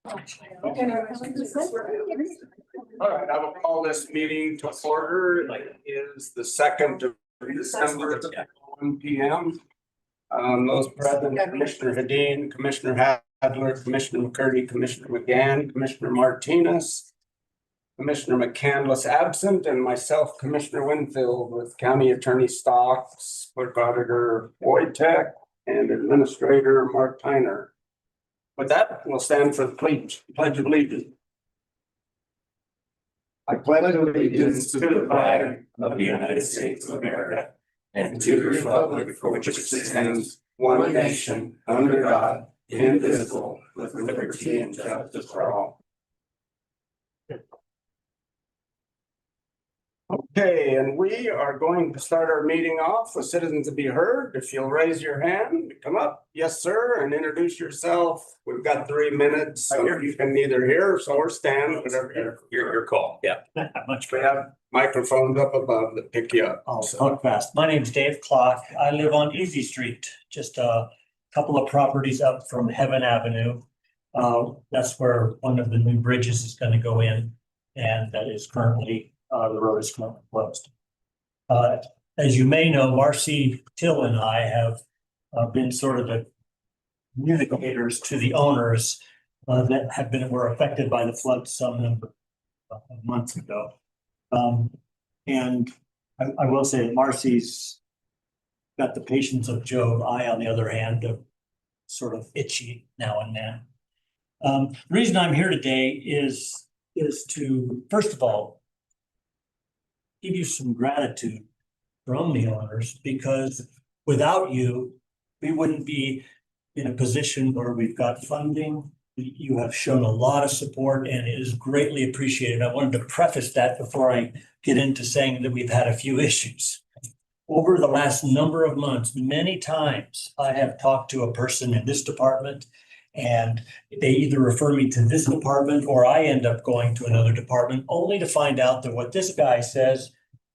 All right, I will call this meeting to order. It is the 2nd of December at 1 p.m. Those present, Commissioner Hedin, Commissioner Hadler, Commissioner McCurdy, Commissioner McGann, Commissioner Martinez, Commissioner McCandless absent, and myself, Commissioner Winfield, with County Attorney Stocks, Clerk Auditor Wojtek, and Administrator Mark Tyner. With that, we'll stand for the pledge of allegiance. I pledge allegiance to the flag of the United States of America and to the republic for which it stands, one nation, under God, indivisible, with liberty and justice for all. Okay, and we are going to start our meeting off with citizens to be heard. If you'll raise your hand, come up, yes, sir, and introduce yourself. We've got 3 minutes, so you can either hear or stand, whatever your call. Yeah, Much we better. have microphones up above that pick you up. I'll talk fast. My name's Dave Clock. I live on Easy Street, just a couple of properties up from Heaven Avenue. That's where one of the new bridges is going to go in, and that is currently the road is currently closed. As you may know, Marcy Till and I have been sort of the communicators to the owners that were affected by the flood some number of months ago. And I will say that Marcy's got the patience of Job. I, on the other hand, am sort of itchy now and then. The reason I'm here today is to, first of all, give you some gratitude from the owners, because without you, we wouldn't be in a position where we've got funding. You have shown a lot of support and it is greatly appreciated. I wanted to preface that before I get into saying that we've had a few issues. Over the last number of months, many times I have talked to a person in this department and they either refer me to this department or I end up going to another department only to find out that what this guy says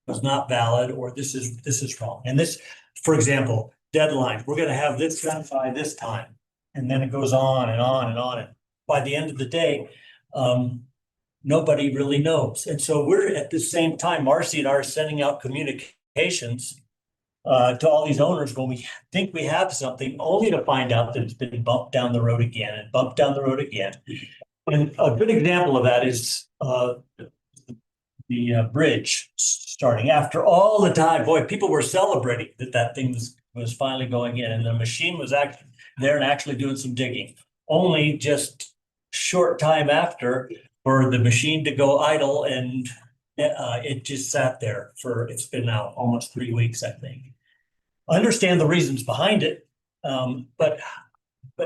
was not valid or this is wrong. And this, for example, deadline, we're going to have this done by this time. And then it goes on and on and on. And by the end of the day, nobody really knows. And so we're at the same time, Marcy and I are sending out communications to all these owners when we think we have something, only to find out that it's been bumped down the road again and bumped down the road again. And a good example of that is the bridge starting. After all the time, boy, people were celebrating that thing was finally going in, and the machine was actually there and actually doing some digging. Only just short time after for the machine to go idle, and it just sat there it's been now almost 3 weeks, I think. I understand the reasons behind it, but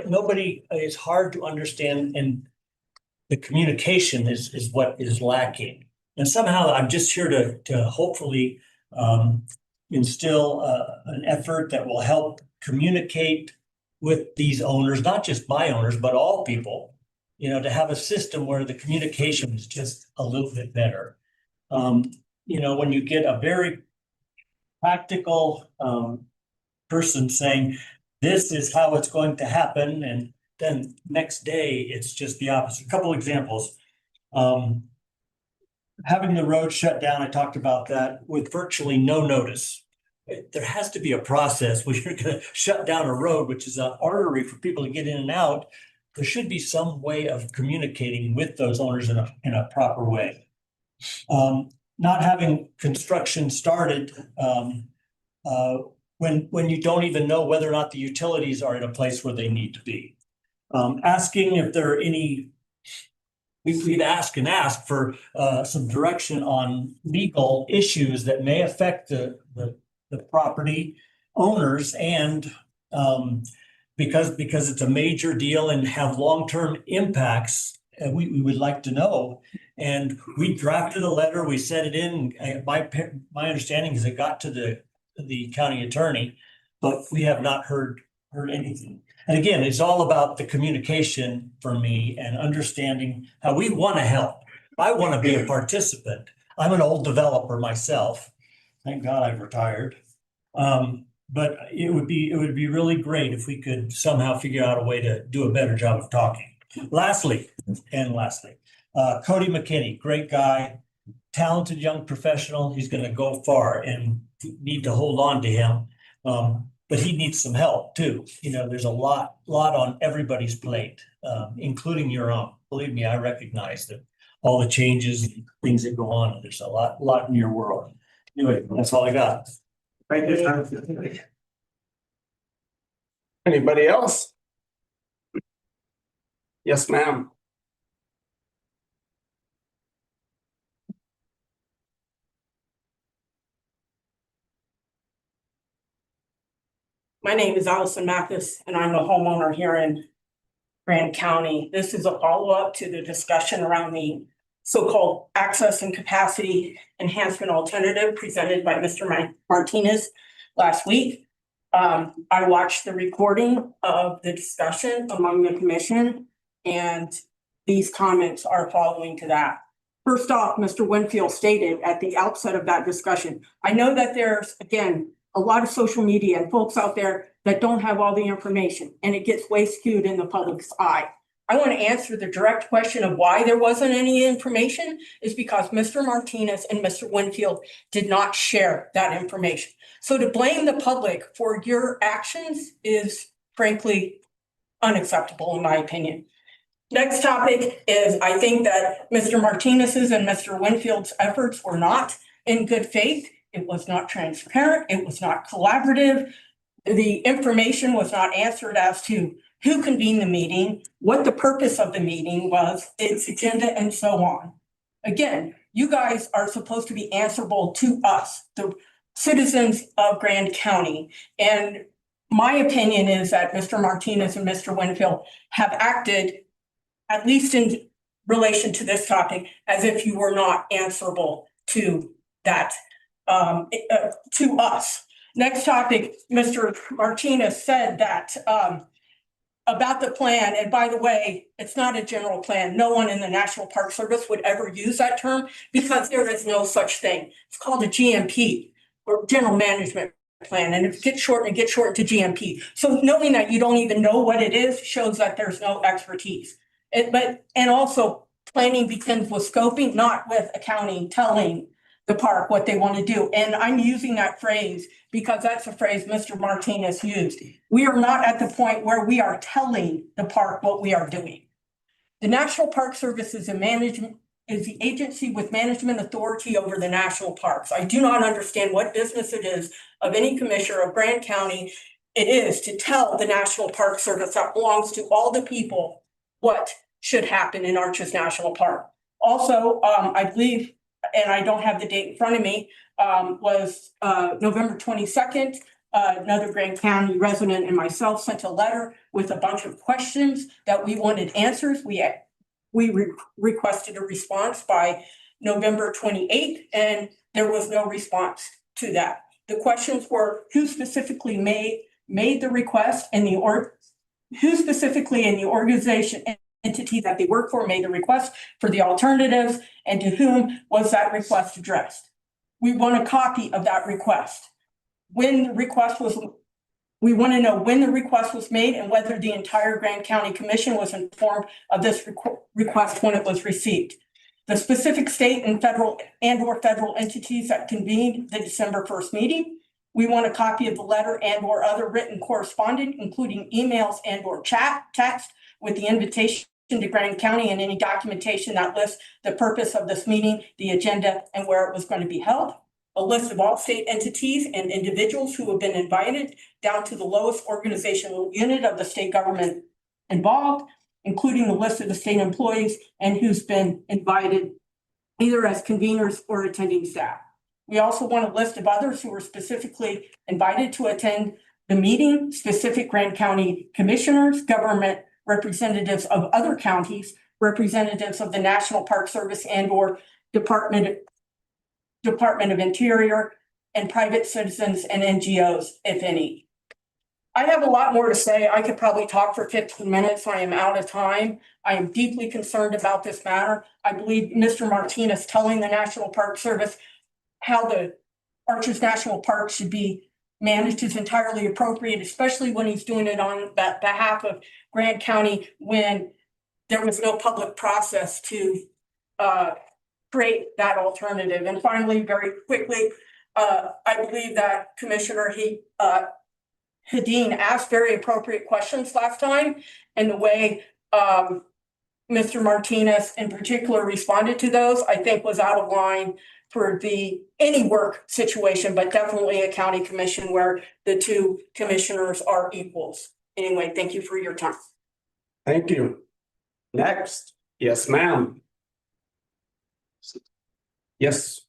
nobody, it's hard to understand, and the communication is what is lacking. And somehow I'm just here to hopefully instill an effort that will help communicate with these owners, not just my owners, but all people, to have a system where the communication is just a little bit better. When you get a very practical person saying, this is how it's going to happen, and then next day it's just the opposite. A couple examples. Having the road shut down, I talked about that with virtually no notice. There has to be a process where you're going to shut down a road, which is an artery for people to get in and out. There should be some way of communicating with those owners in a proper way. Not having construction started when you don't even know whether or not the utilities are in a place where they need to be. Asking if there are any. We'd ask for some direction on legal issues that may affect the property owners, and because it's a major deal and have long-term impacts, we would like to know. And we drafted a letter, we sent it in. My understanding is it got to the county attorney, but we have not heard anything. And again, it's all about the communication for me and understanding how we want to help. I want to be a participant. I'm an old developer myself. Thank God I've retired. But it would be really great if we could somehow figure out a way to do a better job of talking. Lastly, Cody McKinney, great guy, talented young professional. He's gonna go far and need to hold on to him. But he needs some help too. You know, there's a lot on everybody's plate, including your own. Believe me, I recognize that all the changes, and things that go on, there's a lot in your world. Anyway, that's all I got. Thank you, sir. Anybody else? Yes, ma'am. My name is Allison Mathis, and I'm a homeowner here in Grand County. This is a follow-up to the discussion around the so-called access and capacity enhancement alternative presented by Mr. Martinez last week. I watched the recording of the discussion among the commission, and these comments are following to that. First off, Mr. Winfield stated at the outset of that discussion, I know that there's, again, a lot of social media and folks out there that don't have all the information, and it gets way skewed in the public's eye. I want to answer the direct question of why there wasn't any information is because Mr. Martinez and Mr. Winfield did not share that information. So to blame the public for your actions is frankly unacceptable in my opinion. Next topic is I think that Mr. Martinez's and Mr. Winfield's efforts were not in good faith. It was not transparent. It was not collaborative. The information was not answered as to who convened the meeting, what the purpose of the meeting was, its agenda, and so on. Again, you guys are supposed to be answerable to us, the citizens of Grand County. And my opinion is that Mr. Martinez and Mr. Winfield have acted, at least in relation to this topic, as if you were not answerable to that, to us. Next topic, Mr. Martinez said that about the plan, and by the way, it's not a general plan. No one in the National Park Service would ever use that term because there is no such thing. It's called a GMP, or General Management Plan, and it gets shortened to GMP. So knowing that you don't even know what it is shows that there's no expertise. And also planning begins with scoping, not with accounting, telling the park what they want to do. And I'm using that phrase because that's a phrase Mr. Martinez used. We are not at the point where we are telling the park what we are doing. The National Park Service is the agency with management authority over the national parks. I do not understand what business it is of any commissioner of Grand County it is to tell the National Park Service that belongs to all the people what should happen in Arches National Park. Also, I believe, and I don't have the date in front of me, was November 22nd. Another Grand County resident and myself sent a letter with a bunch of questions that we wanted answers. We requested a response by November 28th, and there was no response to that. The questions were who specifically made the request and who specifically in the organization entity that they work for made the request for the alternatives, and to whom was that request addressed. We want a copy of that request. We want to know when the request was made and whether the entire Grand County Commission was informed of this request when it was received. The specific state and federal or federal entities that convened the December 1st meeting. We want a copy of the letter and or other written correspondence, including emails and or text with the invitation to Grand County and any documentation that lists the purpose of this meeting, the agenda, and where it was going to be held. A list of all state entities and individuals who have been invited down to the lowest organizational unit of the state government involved, including the list of the state employees and who's been invited either as conveners or attending staff. We also want a list of others who were specifically invited to attend the meeting, specific Grand County commissioners, government representatives of other counties, representatives of the National Park Service and or Department of Interior, and private citizens and NGOs, if any. I have a lot more to say. I could probably talk for 15 minutes. I am out of time. I am deeply concerned about this matter. I believe Mr. Martinez telling the National Park Service how the Arches National Park should be managed is entirely appropriate, especially when he's doing it on behalf of Grand County when there was no public process to create that alternative. And finally, very quickly, I believe that Commissioner Hedin asked very appropriate questions last time, and the way Mr. Martinez in particular responded to those, I think was out of line for any work situation, but definitely a county commission where the two commissioners are equals. Anyway, thank you for your time. Thank you. Next, yes, ma'am. Yes.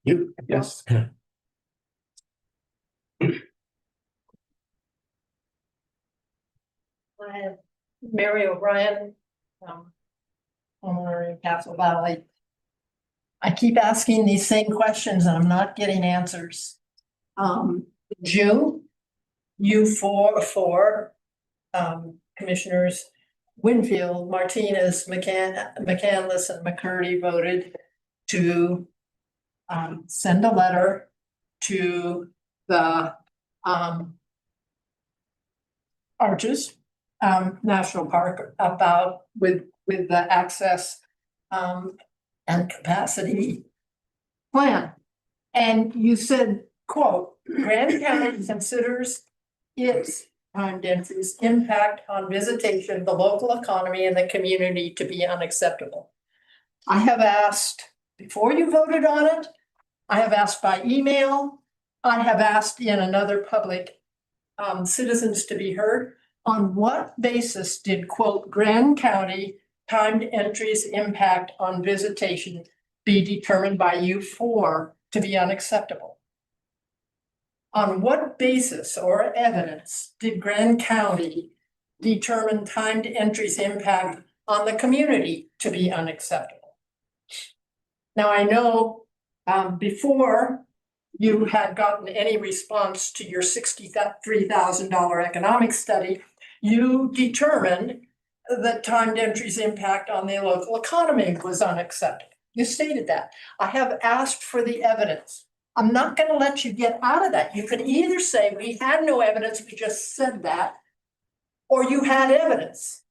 You, yes. Mary O'Brien, homeowner in Castle Valley. I keep asking these same questions and I'm not getting answers. June, four, Commissioners Winfield, Martinez, McCandless, and McCurdy voted to send a letter to the Arches National Park about with the access and capacity plan. And you said, quote, Grand County considers its timed entries impact on visitation, the local economy, and the community to be unacceptable. I have asked, before you voted on it, I have asked by email, I have asked in another public citizens to be heard. On what basis did, quote, Grand County timed entries impact on visitation be determined by you four to be unacceptable? On what basis or evidence did Grand County determine timed entries impact on the community to be unacceptable? Now, I know before you had gotten any response to your $63,000 economic study, you determined that timed entries impact on the local economy was unacceptable. You stated that. I have asked for the evidence. I'm not going to let you get out of that. You can either say we had no evidence, we just said that, or you had evidence.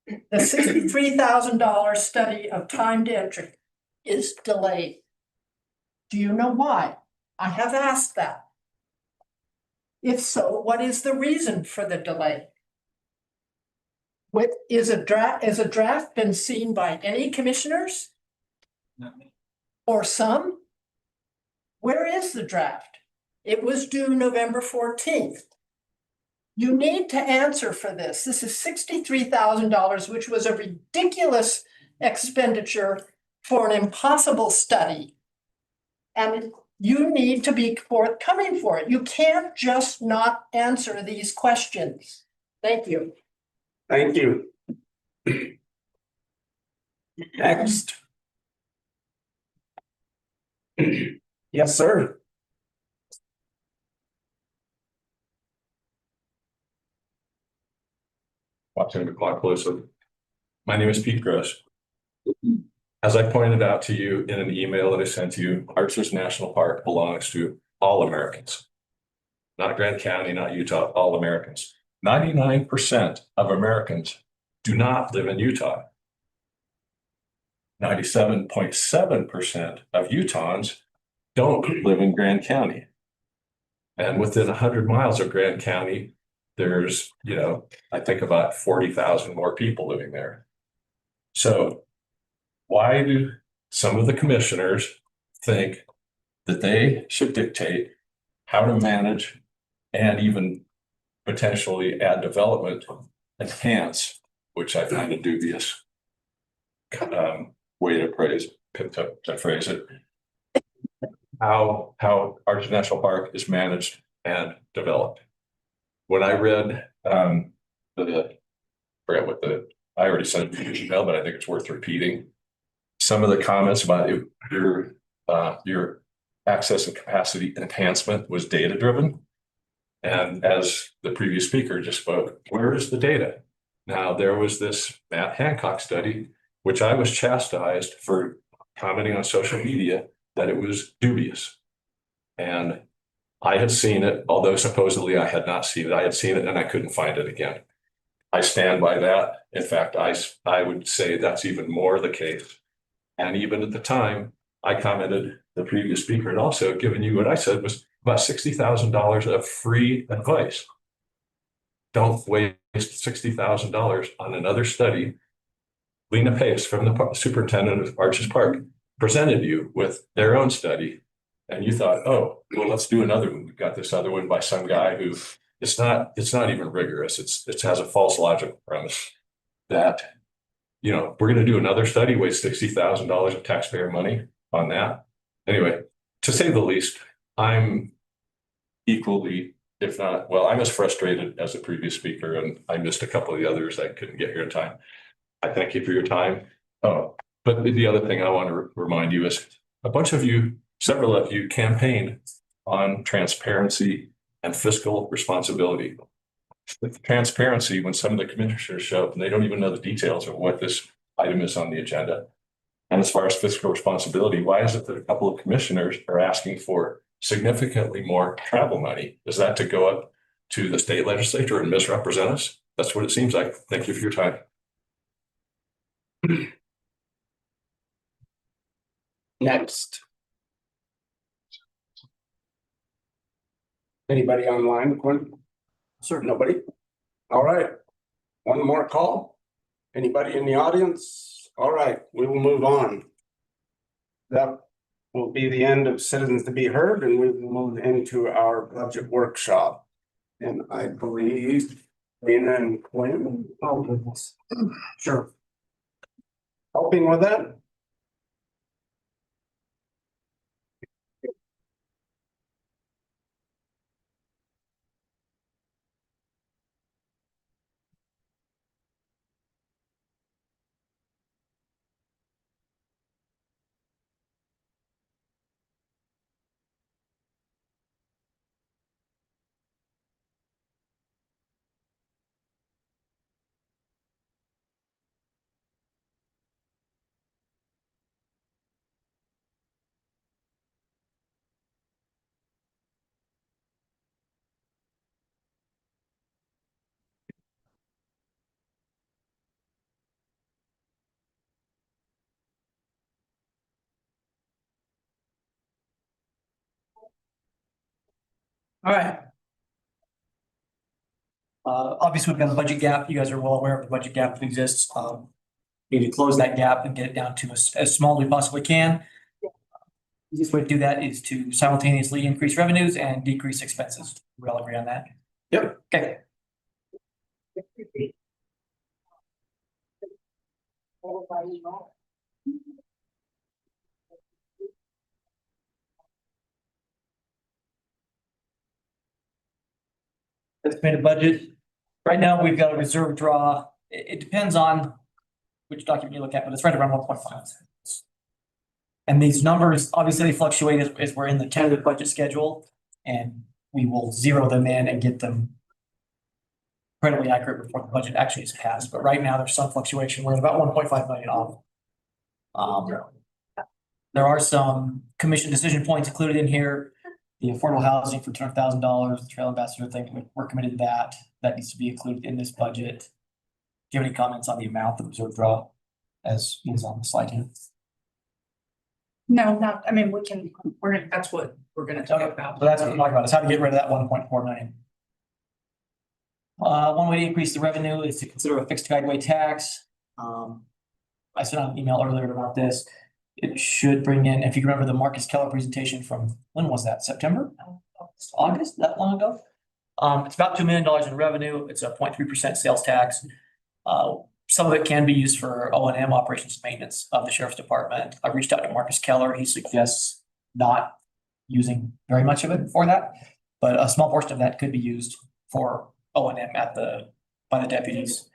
The $63,000 study of timed entry is delayed. Do you know why? I have asked that. If so, what is the reason for the delay? Is a draft been seen by any commissioners? No. Or some? Where is the draft? It was due November 14th. You need to answer for this. This is $63,000, which was a ridiculous expenditure for an impossible study. And you need to be forthcoming for it. You can't just not answer these questions. Thank you. Thank you. Next. Yes, sir. Watching the clock closely. My name is Pete Gross. As I pointed out to you in an email that I sent to you, Arches National Park belongs to all Americans. Not Grand County, not Utah, all Americans. 99% of Americans do not live in Utah. 97.7% of Utahns don't live in Grand County. And within 100 miles of Grand County, there's, I think about 40,000 more people living there. So why do some of the commissioners think that they should dictate how to manage and even potentially add development, enhance, which I find a dubious way to phrase it, how Arches National Park is managed and developed. When I read I already sent it to your email, but I think it's worth repeating. Some of the comments about your access and capacity enhancement was data driven. And as the previous speaker just spoke, where is the data? Now, there was this Matt Hancock study, which I was chastised for commenting on social media that it was dubious. And I had seen it, although supposedly I had not seen it. I had seen it and I couldn't find it again. I stand by that. In fact, I would say that's even more the case. And even at the time, I commented, the previous speaker had also given you what I said was about $60,000 of free advice. Don't waste $60,000 on another study. Lena Pace from the superintendent of Arches Park presented you with their own study. And you thought, oh, well, let's do another one. We've got this other one by some guy who it's not even rigorous. It has a false logical premise that, you know, we're going to do another study, waste $60,000 of taxpayer money on that. Anyway, to say the least, I'm equally, if not, well, I'm as frustrated as the previous speaker, and I missed a couple of the others that couldn't get here in time. I thank you for your time. Oh, but the other thing I want to remind you is a bunch of you, several of you campaigned on transparency and fiscal responsibility. With transparency, when some of the commissioners show up and they don't even know the details of what this item is on the agenda. And as far as fiscal responsibility, why is it that a couple of commissioners are asking for significantly more travel money? Is that to go up to the state legislature and misrepresent us? That's what it seems like. Thank you for your time. Next. Anybody online, Quinn? Sir. Nobody? All right. One more call. Anybody in the audience? All right, we will move on. That will be the end of citizens to be heard, and we will move into our budget workshop. And I believe Dana and Quinn. Oh, goodness. Sure. Helping with that? All right. Obviously, we've got a budget gap. You guys are well aware of the budget gap that exists. Need to close that gap and get it down to as small as we possibly can. Easiest way to do that is to simultaneously increase revenues and decrease expenses. We all agree on that? Yep. Okay. Estimated budget. Right now, we've got a reserve draw. It depends on which document you look at, but it's right around 1.5. And these numbers, obviously, they fluctuate as we're in the tentative budget schedule, and we will zero them in and get them incredibly accurate before the budget actually is passed. But right now, there's some fluctuation. We're at about 1.5 million off. There are some commission decision points included in here. The affordable housing for $200,000, the trail ambassador thing, we're committed to that. That needs to be included in this budget. Do you have any comments on the amount of reserve draw as is on the slide here? No, not, I mean, that's what we're gonna talk about. So that's what we're talking about, is how to get rid of that 1.4 million. One way to increase the revenue is to consider a fixed guideway tax. I sent out an email earlier about this. It should bring in, if you remember the Marcus Keller presentation from, when was that? September? August, that long ago? It's about $2 million in revenue. It's a 0.3% sales tax. Some of it can be used for O&M, operations maintenance of the sheriff's department. I reached out to Marcus Keller. He suggests not using very much of it for that, but a small portion of that could be used for O&M by the deputies.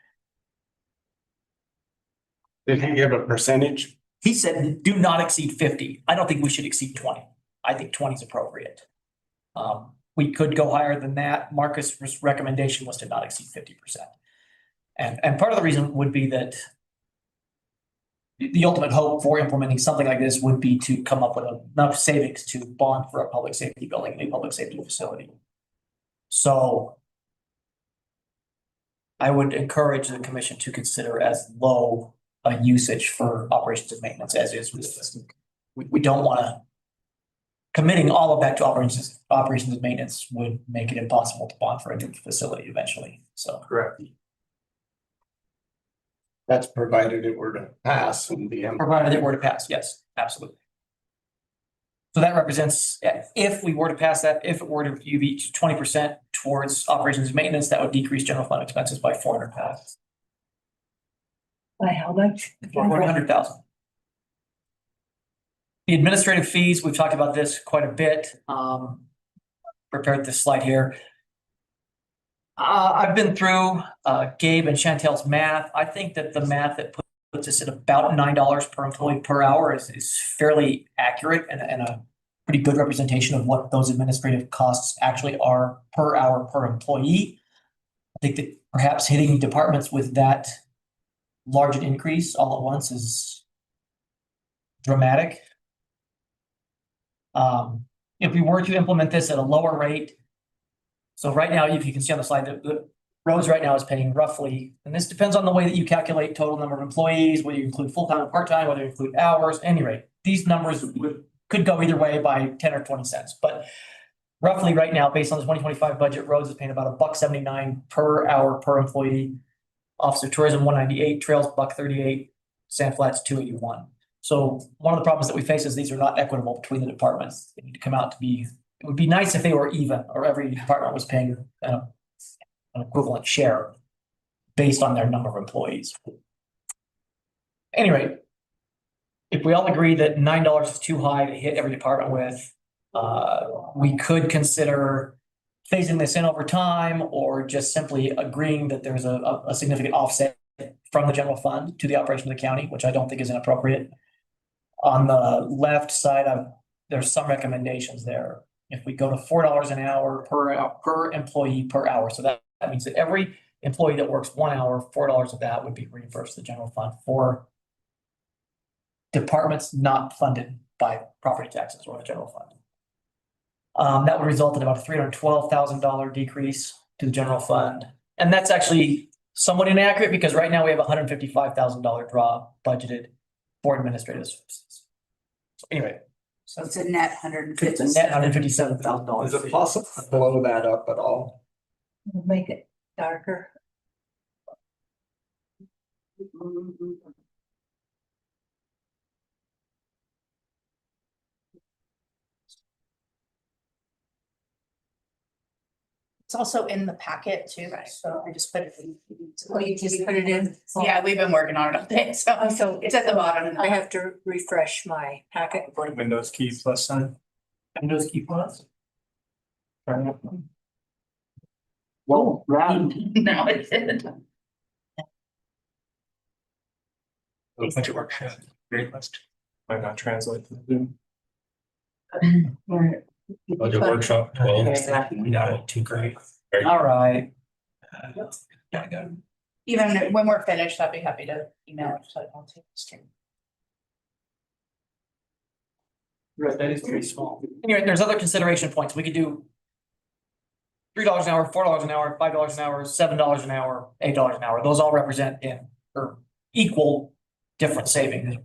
Did he give a percentage? He said, do not exceed 50. I don't think we should exceed 20. I think 20 is appropriate. We could go higher than that. Marcus' recommendation was to not exceed 50%. And part of the reason would be that the ultimate hope for implementing something like this would be to come up with enough savings to bond for a public safety building, a public safety facility. So I would encourage the commission to consider as low a usage for operations and maintenance as is. We don't want to. Committing all of that to operations and maintenance would make it impossible to bond for a new facility eventually, so. Correct. That's provided it were to pass and be. Provided it were to pass, yes, absolutely. So that represents, if we were to pass that, if it were to reach 20% towards operations and maintenance, that would decrease general fund expenses by 400,000. By how much? 400,000. The administrative fees, we've talked about this quite a bit. Prepared this slide here. I've been through Gabe and Chantel's math. I think that the math that puts us at about $9 per employee per hour is fairly accurate and a pretty good representation of what those administrative costs actually are per hour per employee. I think that perhaps hitting departments with that large an increase all at once is dramatic. If we were to implement this at a lower rate, so right now, if you can see on the slide, the roads right now is paying roughly, and this depends on the way that you calculate total number of employees, whether you include full-time or part-time, whether you include hours, any rate. These numbers could go either way by 10 or 20 cents, but roughly right now, based on the 2025 budget, roads is paying about $1.79 per hour per employee. Office of Tourism, 198, Trails, $1.38, Sand Flats, 281. So one of the problems that we face is these are not equitable between the departments. They need to come out to be, it would be nice if they were even, or every department was paying an equivalent share based on their number of employees. Anyway, if we all agree that $9 is too high to hit every department with, we could consider phasing this in over time, or just simply agreeing that there's a significant offset from the general fund to the operation of the county, which I don't think is inappropriate. On the left side, there's some recommendations there. If we go to $4 an hour per employee per hour, so that means that every employee that works 1 hour, $4 of that would be reimbursed to the general fund for departments not funded by property taxes or the general fund. That would result in about a $312,000 decrease to the general fund. And that's actually somewhat inaccurate because right now we have a $155,000 draw budgeted for administrative services. So anyway. So it's a net $150,000. It's a net $157,000. Is it possible to blow that up at all? Make it darker. It's also in the packet too, right? So I just put it in. Oh, you just put it in? Yeah, we've been working on it all day, so So it's at the bottom. I have to refresh my packet. Windows key plus sign. Windows key plus. Well, No, it didn't. Budget workshop, great list. Might not translate to Zoom. Budget workshop 12. Not too great. All right. Yeah, I got it. Even when we're finished, I'd be happy to email it. So I'll take the stream. Right, that is very small. Anyway, there's other consideration points. We could do $3 an hour, $4 an hour, $5 an hour, $7 an hour, $8 an hour. Those all represent or equal different savings.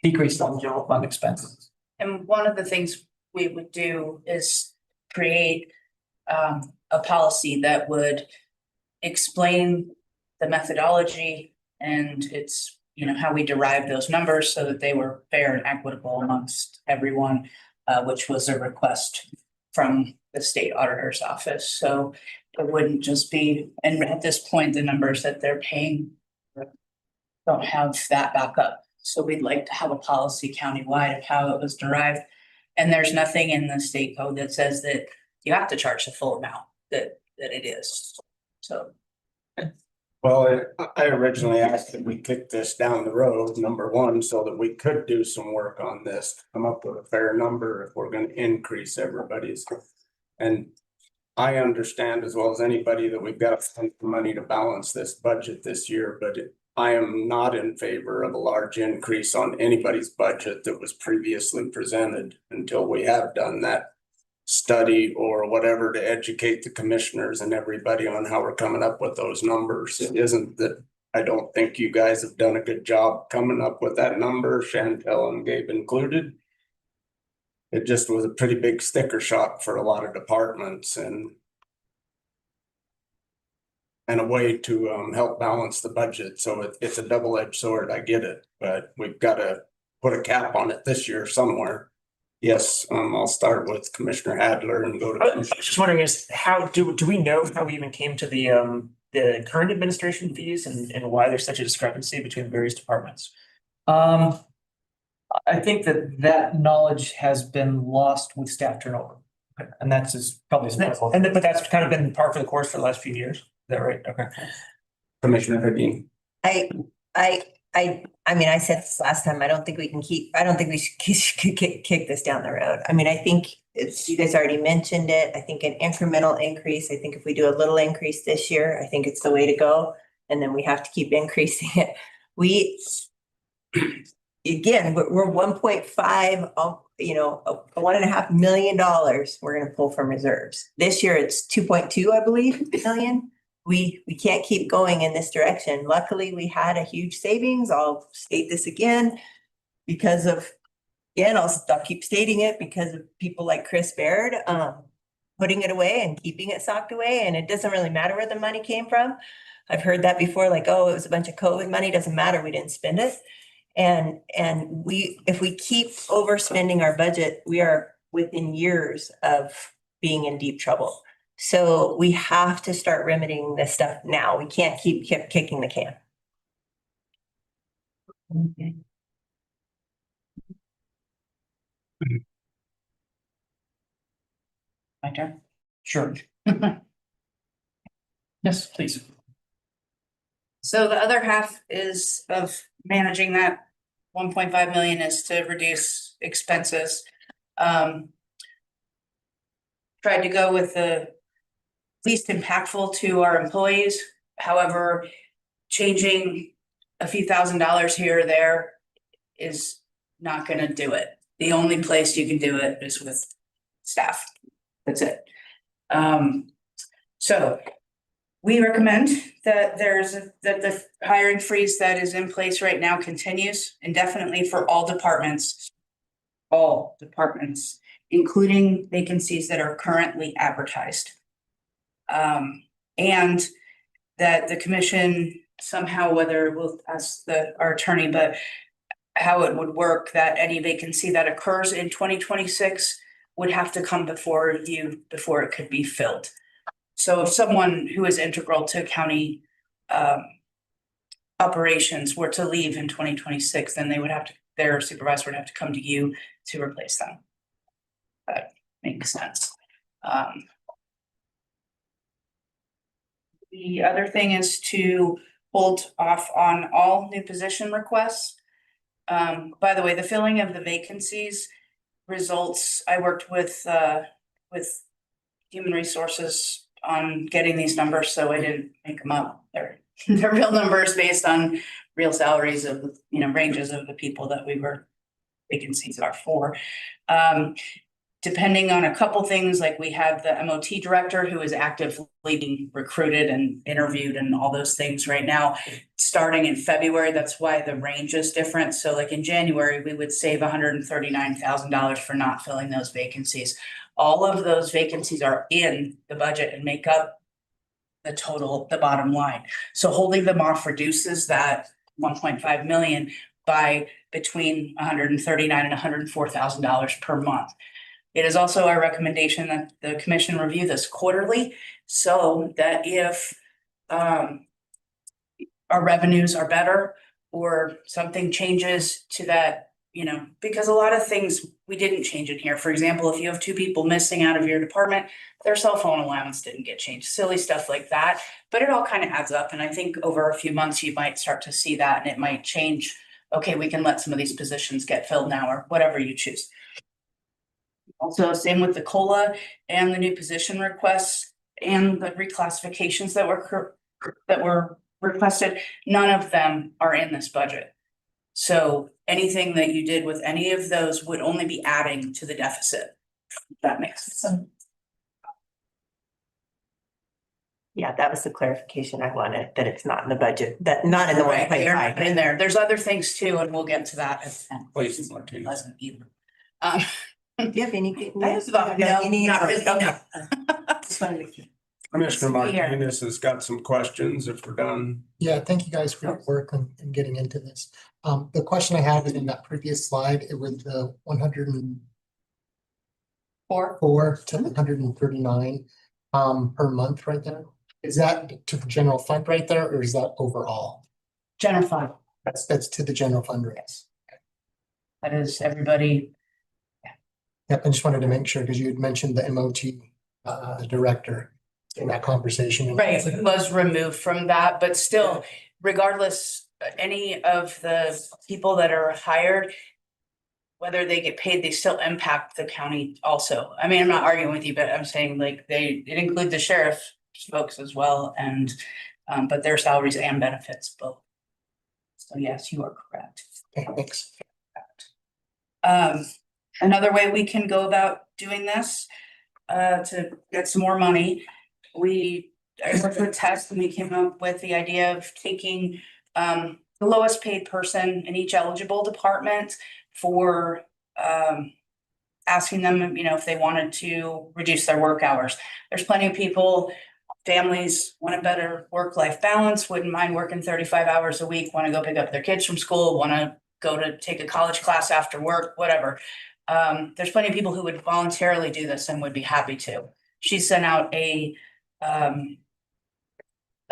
Decrease on general fund expenses. And one of the things we would do is create a policy that would explain the methodology and it's, how we derived those numbers so that they were fair and equitable amongst everyone, which was a request from the state auditor's office. So it wouldn't just be, and at this point, the numbers that they're paying don't have that backup. So we'd like to have a policy countywide of how it was derived. And there's nothing in the state code that says that you have to charge the full amount that it is. So. Well, I originally asked that we kick this down the road, number one, so that we could do some work on this, to come up with a fair number if we're gonna increase everybody's. And I understand as well as anybody that we've got to spend the money to balance this budget this year, but I am not in favor of a large increase on anybody's budget that was previously presented until we have done that study or whatever to educate the commissioners and everybody on how we're coming up with those numbers. It isn't that, I don't think you guys have done a good job coming up with that number, Chantel and Gabe included. It just was a pretty big sticker shock for a lot of departments and a way to help balance the budget. So it's a double-edged sword. I get it, but we've got to put a cap on it this year somewhere. Yes, I'll start with Commissioner Adler and go I to. was just wondering is how do we know how we even came to the current administration fees and why there's such a discrepancy between the various departments? I think that knowledge has been lost with staff turnover. And that's probably as well. But that's kind of been par for the course for the last few years. Is that right? Okay. Commissioner Hedin. I mean, I said this last time, I don't think we should kick this down the road. I mean, I think you guys already mentioned it. I think an incremental increase, I think if we do a little increase this year, I think it's the way to go. And then we have to keep increasing it. Again, we're 1.5, $1.5 million we're gonna pull from reserves. This year it's 2.2, I believe, million. We can't keep going in this direction. Luckily, we had a huge savings. I'll state this again because of, again, I'll keep stating it because of people like Chris Baird, putting it away and keeping it socked away. And it doesn't really matter where the money came from. I've heard that before, like, oh, it was a bunch of COVID money. Doesn't matter. We didn't spend it. And if we keep overspending our budget, we are within years of being in deep trouble. So we have to start remedying this stuff now. We can't keep kicking the can. Okay. My turn. Sure. Yes, please. So the other half is of managing that 1.5 million is to reduce expenses. Tried to go with the least impactful to our employees. However, changing a few $1,000s here or there is not gonna do it. The only place you can do it is with staff. That's it. So we recommend that that the hiring freeze that is in place right now continues indefinitely for all departments, including vacancies that are currently advertised. And that the commission somehow, whether we'll ask our attorney, but how it would work, that any vacancy that occurs in 2026 would have to come before you before it could be filled. So if someone who is integral to county operations were to leave in 2026, then they would have to, their supervisor would have to come to you to replace them. That makes sense. The other thing is to hold off on all new position requests. By the way, the filling of the vacancies results, I worked with human resources on getting these numbers, so I didn't make them up. They're real numbers based on real salaries of, ranges of the people that vacancies are for. Depending on a couple things, like we have the MOT director who is actively being recruited and interviewed and all those things right now, starting in February. That's why the range is different. So like in January, we would save $139,000 for not filling those vacancies. All of those vacancies are in the budget and make up the bottom line. So holding them off reduces that 1.5 million by between $139,000 and $104,000 per month. It is also our recommendation that the commission review this quarterly so that if our revenues are better or something changes to that, because a lot of things we didn't change in here. For example, if you have 2 people missing out of your department, their cell phone allowance didn't get changed, silly stuff like that. But it all kind of adds up. And I think over a few months, you might start to see that and it might change. Okay, we can let some of these positions get filled now or whatever you choose. Also, same with the COLA and the new position requests and the reclassifications that were requested. None of them are in this budget. So anything that you did with any of those would only be adding to the deficit. If that makes sense. Yeah, that was the clarification I wanted, that it's not in the budget, that not in the one Right, point you're five. not in there. There's other things too, and we'll get to that. Please, Martina. Pleasant either. Do you have any? I have about, no, not really, no. Just wanted to- Commissioner Here. Martinez has got some questions if we're done. Yeah, thank you guys for your work and getting into this. The question I had is in that previous slide, it was the 104 to 139 per month right there. Is that to the general fund right there, or is that overall? General fund, That's to the general fund rates. that is everybody. Yep, I just wanted to make sure because you had mentioned the MOT director in that conversation. Right, was removed from that, but still, regardless, any of the people that are hired, whether they get paid, they still impact the county also. I mean, I'm not arguing with you, but I'm saying like it include the sheriff folks as well, and but their salaries and benefits both. So yes, you are correct. Okay, thanks. Another way we can go about doing this, to get some more money, I worked with Tess and we came up with the idea of taking, the lowest paid person in each eligible department for, asking them, you know, if they wanted to reduce their work hours. There's plenty of people, families want a better work-life balance, wouldn't mind working 35 hours a week, want to go pick up their kids from school, want to go to take a college class after work, whatever. There's plenty of people who would voluntarily do this and would be happy to. She sent out a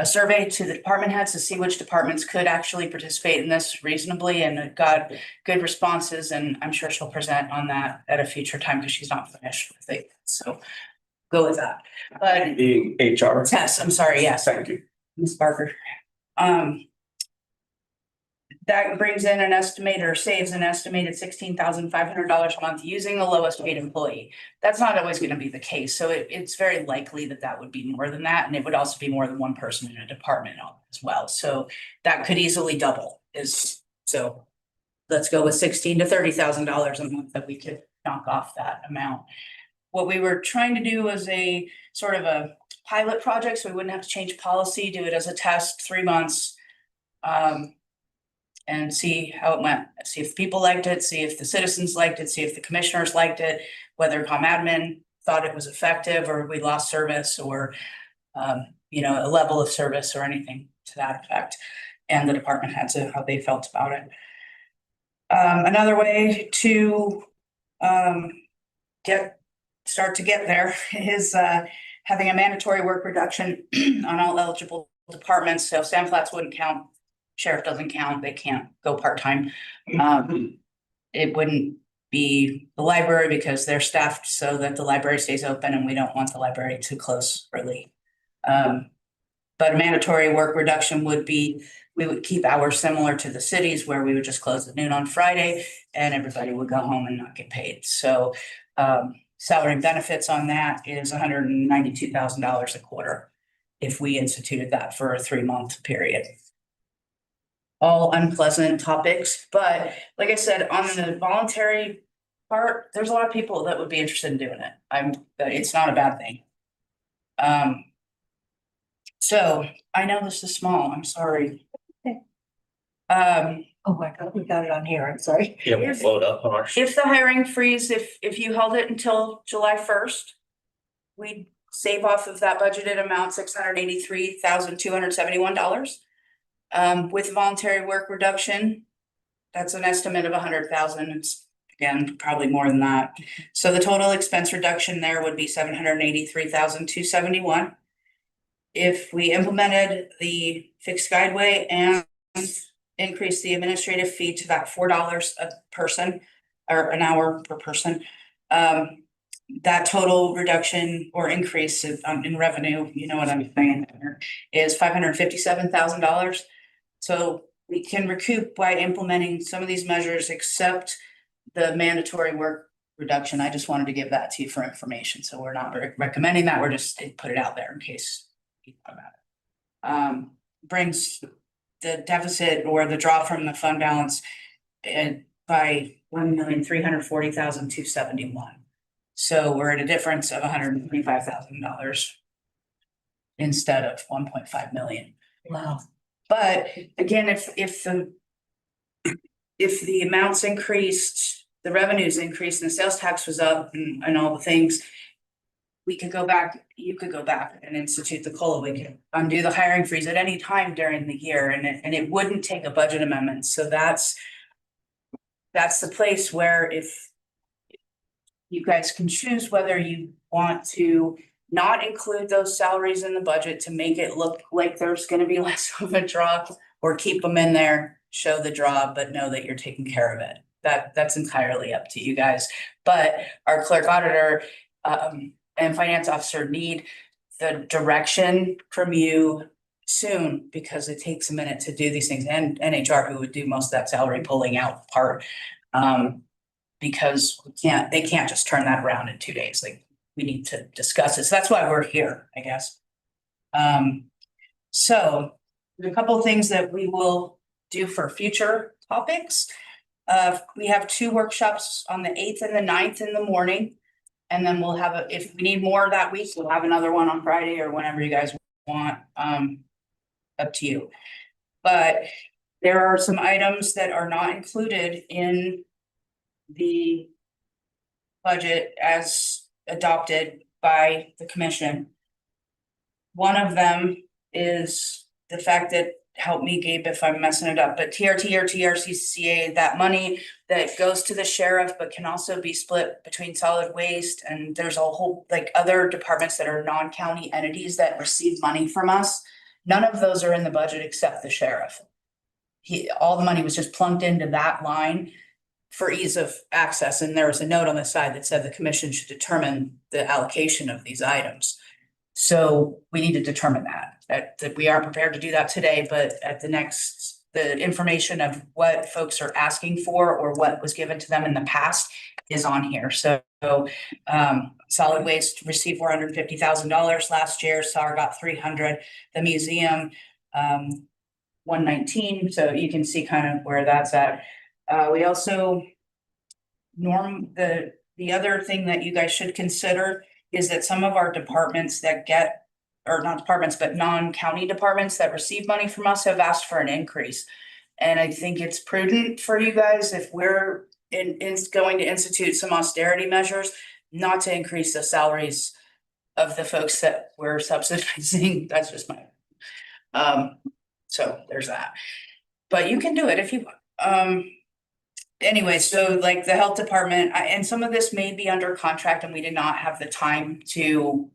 survey to the department heads to see which departments could actually participate in this reasonably, and it got good responses, and I'm sure she'll present on that at a future time because she's not finished with it. So go with that. But Being HR. Tess, I'm sorry, yes. Thank you. Ms. Barker. That brings in saves an estimated $16,500 a month using the lowest paid employee. That's not always going to be the case. So it's very likely that that would be more than that. And it would also be more than one person in a department as well. So that could easily double so let's go with $16,000 to $30,000 a month that we could knock off that amount. What we were trying to do was a sort of a pilot project, so we wouldn't have to change policy, do it as a test, 3 months. And see how it went, see if people liked it, see if the citizens liked it, see if the commissioners liked it, whether COM admin thought it was effective or we lost service or, you know, a level of service or anything to that effect. And the department heads how they felt about it. Another way to start to get there is having a mandatory work reduction on all eligible departments. So Sam Flats wouldn't count. Sheriff doesn't count, they can't go part-time. It wouldn't be the library because they're staffed so that the library stays open and we don't want the library to close early. But a mandatory work reduction would be, we would keep hours similar to the cities where we would just close at noon on Friday and everybody would go home and not get paid. So salary and benefits on that is $192,000 a quarter if we instituted that for a 3-month period. All unpleasant topics, but like I said, on the voluntary part, there's a lot of people that would be interested in doing it. It's not a bad thing. So I know this is small, I'm sorry. Oh my God, we got it on here, I'm sorry. Yeah, we'll load up on our. If the hiring freeze, if you held it until July 1st, we'd save off of that budgeted amount, $683,271. With voluntary work reduction, that's an estimate of 100,000. It's again, probably more than that. So the total expense reduction there would be 783,271. If we implemented the fixed guideway and increased the administrative fee to that $4 a person or an hour per person, that total reduction or increase in revenue, you know what I'm saying, is $557,000. So we can recoup by implementing some of these measures, except the mandatory work reduction. I just wanted to give that to you for information. So we're not recommending that. We're just put it out there in case you thought about it. Brings the deficit or the draw from the fund balance by $1,340,271. So we're at a difference of $125,000 instead of 1.5 million. Wow. But again, if the amounts increased, the revenues increased and the sales tax was up and all the things, we could go back, you could go back and institute the COLA. We could undo the hiring freeze at any time during the year and it wouldn't take a budget amendment. So that's the place where if you guys can choose whether you want to not include those salaries in the budget to make it look like there's gonna be less of a drop, or keep them in there, show the drop, but know that you're taking care of it. That's entirely up to you guys. But our clerk auditor and finance officer need the direction from you soon, because it takes a minute to do these things, and HR, who would do most of that salary pulling out part. Because they can't just turn that around in 2 days. Like, we need to discuss it. So that's why we're here, I guess. So there's a couple of things that we will do for future topics. We have 2 workshops on the 8th and the 9th in the morning. And then we'll have if we need more that week, we'll have another one on Friday or whenever you guys want, up to you. But there are some items that are not included in the budget as adopted by the commission. One of them is the fact that, help me, Gabe, if I'm messing it up, but TRT or TRCCA, that money that goes to the sheriff, but can also be split between solid waste. And there's a whole, like, other departments that are non-county entities that receive money from us. None of those are in the budget except the sheriff. All the money was just plunked into that line for ease of access. And there was a note on the side that said the commission should determine the allocation of these items. So we need to determine that we aren't prepared to do that today, but at the information of what folks are asking for or what was given to them in the past is on here. So solid waste received $450,000 last year. SAR got 300. The museum 119. So you can see kind of where that's at. We also the other thing that you guys should consider is that some of our departments that get, or not departments, but non-county departments that receive money from us have asked for an increase. And I think it's prudent for you guys, if we're going to institute some austerity measures, not to increase the salaries of the folks that we're subsidizing. That's just my, so there's that. But you can do it if you want. Anyway, so like the health department, and some of this may be under contract and we did not have the time to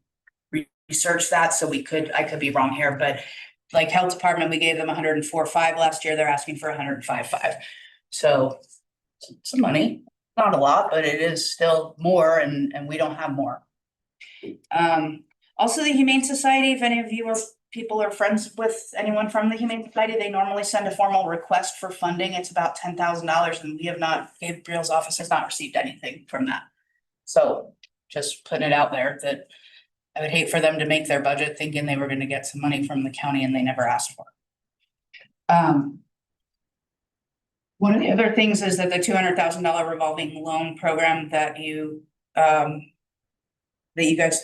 research that. So I could be wrong here, but like health department, we gave them 104.5 last year. They're asking for 105.5. So some money, not a lot, but it is still more, and we don't have more. Also the Humane Society, if any of you people are friends with anyone from the Humane Society, they normally send a formal request for funding. It's about $10,000, and Gabriel's office has not received anything from that. So just putting it out there that I would hate for them to make their budget thinking they were going to get some money from the county and they never asked for it. One of the other things is that the $200,000 revolving loan program that you guys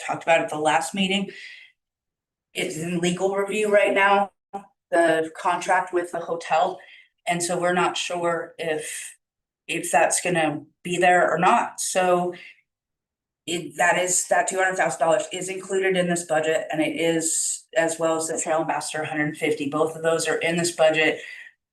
talked about at the last meeting, it's in legal review right now, the contract with the hotel. And so we're not sure if that's gonna be there or not. So that $200,000 is included in this budget, and it is, as well as the Trail Ambassador 150. Both of those are in this budget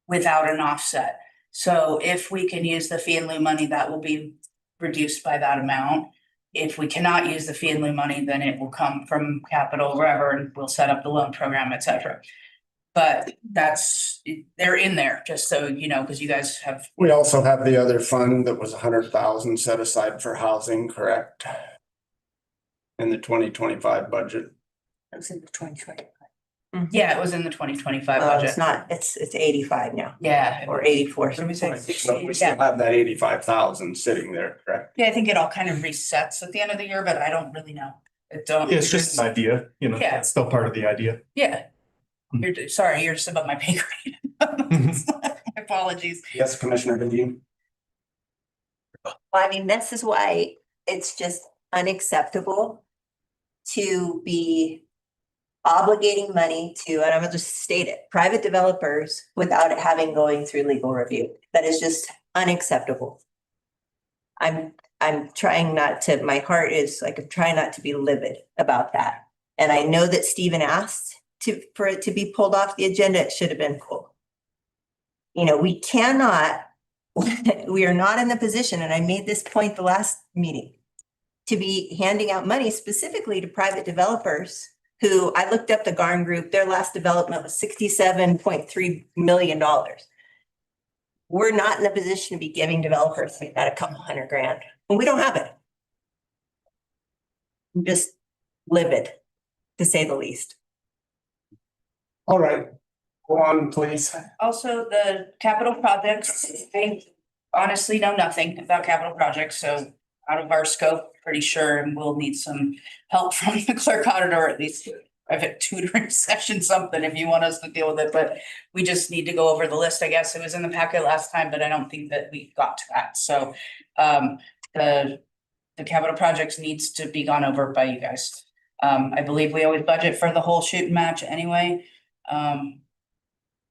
without an offset. So if we can use the fee in lieu money, that will be reduced by that amount. If we cannot use the fee in lieu money, then it will come from capital, wherever, and we'll set up the loan program, etc. But they're in there, just so you know, because you guys have. We also have the other fund that was 100,000 set aside for housing, correct? In the 2025 budget. It was in the 2020. Yeah, it was in the 2025 Oh, budget. it's not, it's 85 now, Yeah. or 84. What did we say? So we still have that 85,000 sitting there, correct? Yeah, I think it all kind of resets at the end of the year, but I don't really know. It's just an idea, Yeah. it's still part of the idea. Yeah. Sorry, you're just above my pay grade. My apologies. Yes, Commissioner Dean. Well, I mean, this is why it's just unacceptable to be obligating money to, and I'm gonna just state it, private developers without it having going through legal review. That is just unacceptable. I'm trying not to, my heart is like, I'm trying not to be livid about that. And I know that Stephen asked for it to be pulled off the agenda. It should have been pulled. You know, we cannot, we are not in the position, and I made this point the last meeting, to be handing out money specifically to private developers who, I looked up the Garn Group, their last development was $67.3 million. We're not in the position to be giving developers like that a couple $100,000, and we don't have it. I'm just livid, to say the least. All right, go on, please. Also, the capital projects, I honestly know nothing about capital projects, so out of our scope, pretty sure, and we'll need some help from the clerk auditor, at least private tutoring session, something, if you want us to deal with it, but we just need to go over the list, I guess. It was in the packet last time, but I don't think that we got to that, so the capital projects needs to be gone over by you guys. I believe we always budget for the whole shoot and match anyway.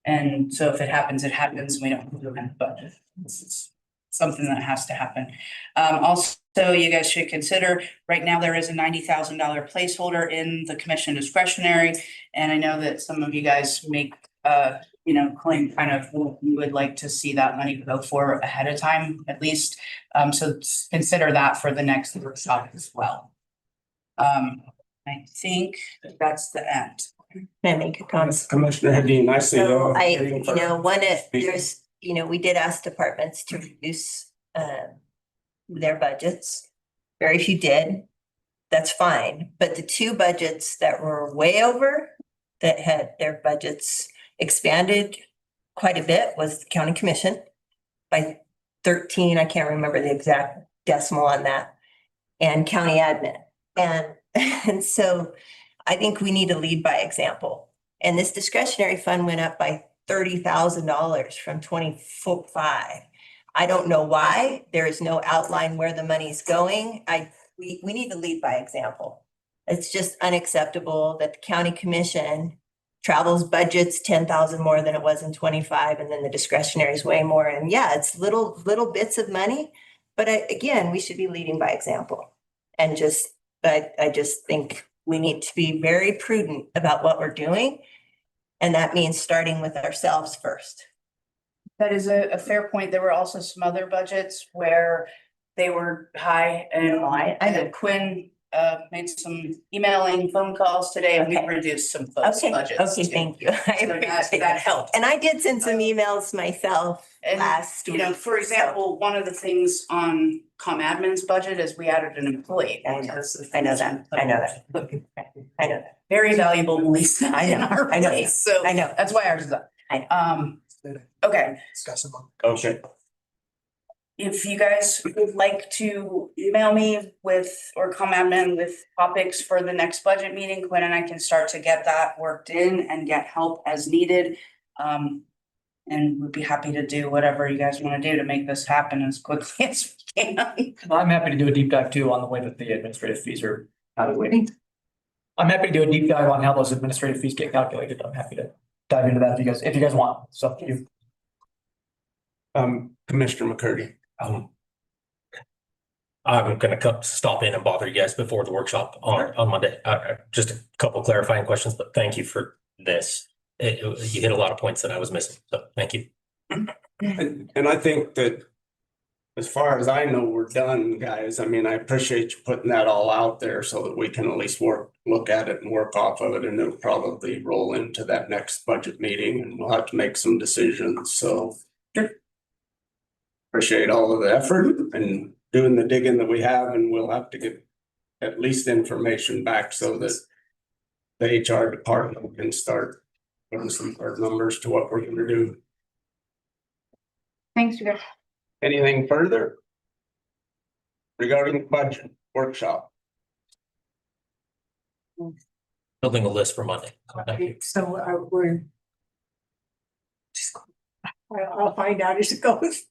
And so if it happens, it happens. We don't do it, but it's something that has to happen. Also, you guys should consider, right now, there is a $90,000 placeholder in the commission discretionary. And I know that some of you guys make, claim kind of, you would like to see that money go for ahead of time, at least. So consider that for the next workshop as well. I think that's the end. Can I make a comment? Commissioner Hedin, I see. So we did ask departments to reduce their budgets. Very few did. That's fine. But the two budgets that were way over, that had their budgets expanded quite a bit, was the county commission by 13. I can't remember the exact decimal on that, and county admin. And so I think we need to lead by example. And this discretionary fund went up by $30,000 from 25. I don't know why. There is no outline where the money's going. We need to lead by example. It's just unacceptable that the county commission travels budgets 10,000 more than it was in 25, and then the discretionary is way more. And yeah, it's little bits of money, but again, we should be leading by example. And I just think we need to be very prudent about what we're doing. And that means starting with ourselves first. That is a fair point. There were also some other budgets where they were high, and I know. Quinn made some emailing, phone calls today, and we Okay. reduced some of those Okay, budgets. okay, too. thank you. I So appreciate that helped. And I did send some emails myself And, last week. for example, one of the things on admin's budget is we added an employee. I know because of I know that. I know that. Look, I know that. very valuable, Melissa. I know, in our I know. place. So I know. that's why ours is up. I Okay. Discuss them. Okay, If you guys would like to email me or come admin with topics for the next budget meeting, Quinn and I can start to get that worked in and get help as needed. And we'd be happy to do whatever you guys want to do to make this happen as quickly as we can. I'm happy to do a deep dive too on the way that the administrative fees are calculated. I'm happy to do a deep dive on how those administrative fees get calculated. I'm happy to dive into that if you guys want. So you. Commissioner McCurdy. I'm gonna stop in and bother you guys before the workshop on Monday. Just a couple clarifying questions, but thank you for this. You hit a lot of points that I was missing, so thank you. And I think that as far as I know, we're done, guys. I mean, I appreciate you putting that all out there so that we can at least look at it and work off of it, and it'll probably roll into that next budget meeting, and we'll have to make some decisions, so. Appreciate all of the effort and doing the digging that we have, and we'll have to get at least information back so that the HR department can start putting some hard numbers to what we're gonna do. Thanks, you guys. Anything further regarding the budget workshop? Building a list for Monday. Thank you. So we're. I'll find out as it goes.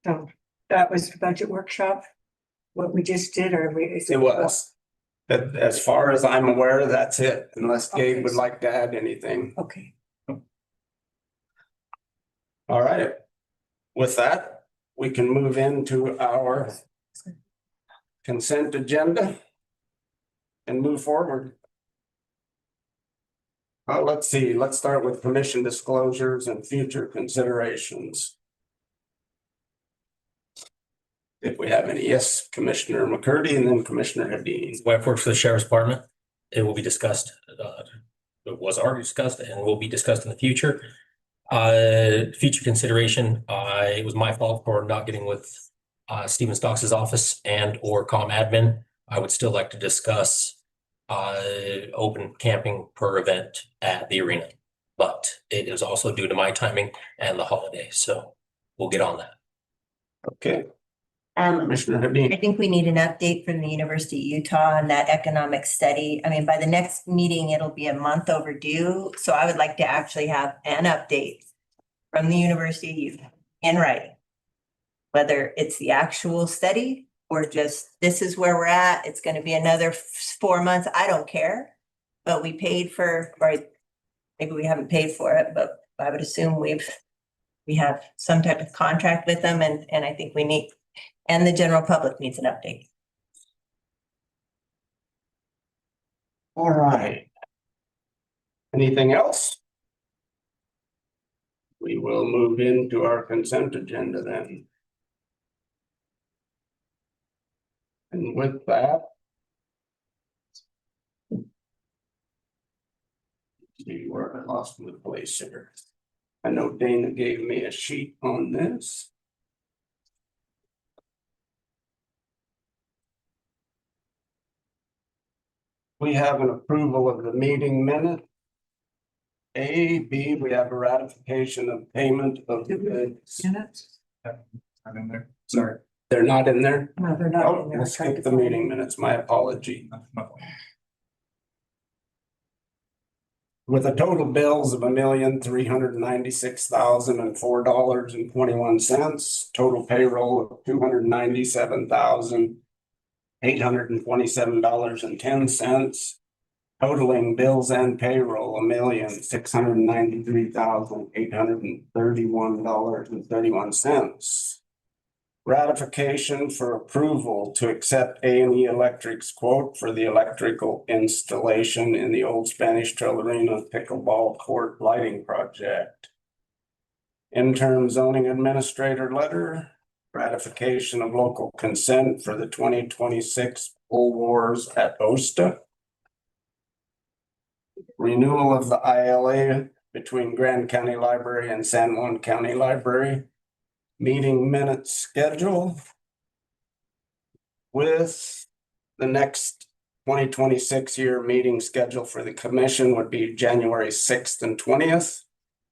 So That was the budget workshop, what we just did, or we? is It was. But as far as I'm aware, that's it, unless Gabe would Okay. like to add anything. Okay. All right. With that, we can move into our consent agenda and move forward. Let's see, let's start with commission disclosures and future considerations. If we have any, yes, Commissioner McCurdy and then Commissioner Hedin. When I work for the sheriff's department, it will be discussed, it was already discussed and will be discussed in the future. Future consideration, it was my fault for not getting with Stephen Stocks' office and or comm admin. I would still like to discuss open camping per event at the arena. But it is also due to my timing and the holiday, so we'll get on that. Okay, Um, Commissioner I Hedin. think we need an update from the University of Utah on that economic study. I mean, by the next meeting, it'll be a month overdue. So I would like to actually have an update from the University of Utah in writing. Whether it's the actual study or just, this is where we're at, it's gonna be another 4 months, I don't care. But we paid for, or maybe we haven't paid for it, but I would assume we have some type of contract with them, and I think we need, and the general public needs an update. All right. Anything else? We will move into our consent agenda then. And with that. See where I lost my place here. I know Dana gave me a sheet on this. We have an approval of the meeting minute. A, B, we have a ratification of payment of the bids. Minutes? I'm in there. Sorry. They're not in there? No, they're not Oh, in there. we'll skip the meeting minutes, my apology. With a total bills of $1,396,004.21, total payroll of $297,827.10. Totaling bills and payroll, $1,693,831.31. Ratification for approval to accept A&E Electric's quote for the electrical installation in the Old Spanish Trail Arena pickleball court lighting project. Interim zoning administrator letter, ratification of local consent for the 2026 Bull Wars at Osta. Renewal of the ILA between Grand County Library and San Juan County Library. Meeting minutes schedule. With the next 2026 year meeting schedule for the commission would be January 6th and 20th,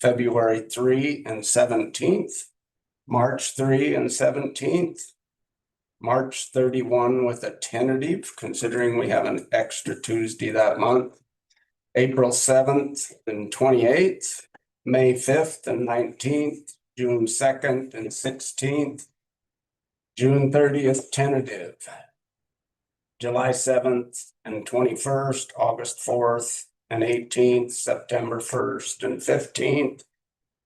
February 3 and 17th, March 3 and 17th, March 31 with a tentative, considering we have an extra Tuesday that month, April 7th and 28th, May 5th and 19th, June 2nd and 16th, June 30th tentative, July 7th and 21st, August 4th and 18th, September 1st and 15th,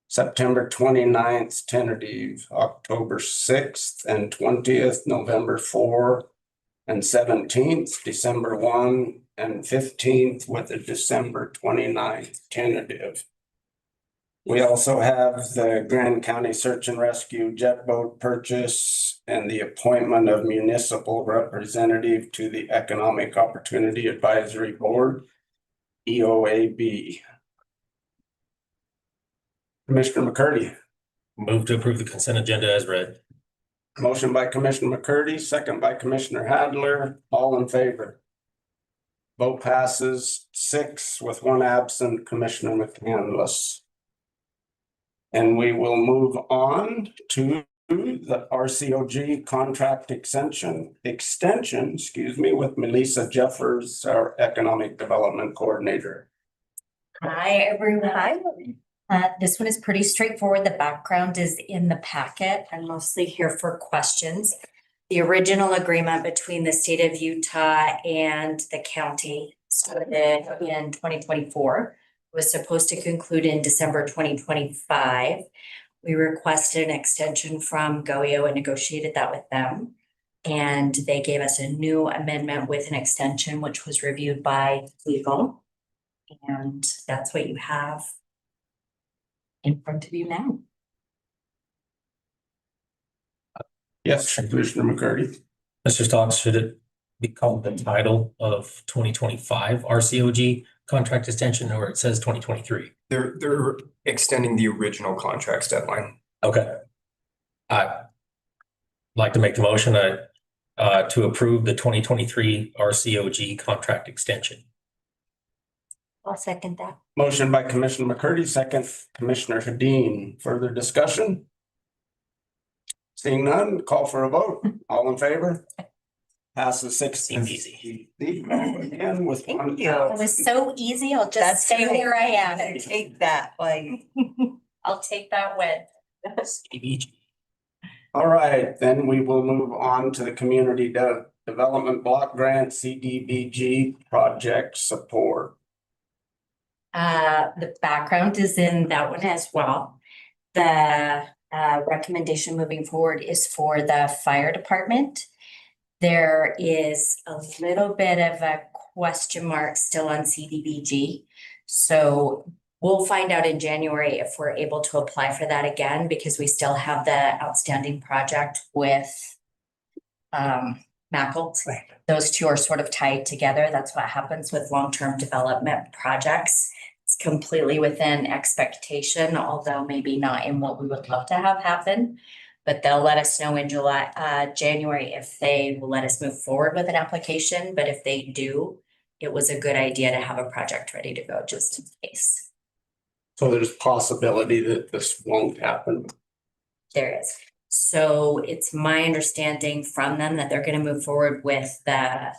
September 29th tentative, October 6th and 20th, November 4 and 17th, December 1 and 15th with a December 29th tentative. We also have the Grand County Search and Rescue jet boat purchase and the appointment of municipal representative to the Economic Opportunity Advisory Board, EOAB. Commissioner McCurdy. Move to approve the consent agenda as read. Motion by Commissioner McCurdy, second by Commissioner Hadler, all in favor. Vote passes 6 with 1 absent, Commissioner McCandless. And we will move on to the RCOG contract extension, with Melissa Jeffers, our Economic Development Coordinator. Hi, everyone. This one is pretty straightforward. The background is in the packet. I'm mostly here for questions. The original agreement between the state of Utah and the county started in 2024. Was supposed to conclude in December 2025. We requested an extension from GOEO and negotiated that with them. And they gave us a new amendment with an extension, which was reviewed by legal. And that's what you have in front of you now. Yes, Commissioner McCurdy. Mr. Stocks, should it be called the title of 2025 RCOG contract extension, or it says 2023? They're extending the original contract's deadline. Okay. I'd like to make the motion to approve the 2023 RCOG contract extension. I'll second that. Motion by Commissioner McCurdy, second Commissioner Hedin. Further discussion? Seeing none, call for a vote. All in favor? Passes 6. Seems easy. Again with Thank one. you. It was so easy. I'll just That's stay right. where I am. Better take that, like. I'll take that win. CDBG. All right, then we will move on to the Community Development Block Grant CDBG project support. The background is in that one as well. The recommendation moving forward is for the fire department. There is a little bit of a question mark still on CDBG. So we'll find out in January if we're able to apply for that again, because we still have the outstanding project with Mackle. Right. Those two are sort of tied together. That's what happens with long-term development projects. It's completely within expectation, although maybe not in what we would love to have happen. But they'll let us know in January if they will let us move forward with an application. But if they do, it was a good idea to have a project ready to go just in case. So there's possibility that this won't happen. There is. So it's my understanding from them that they're going to move forward with the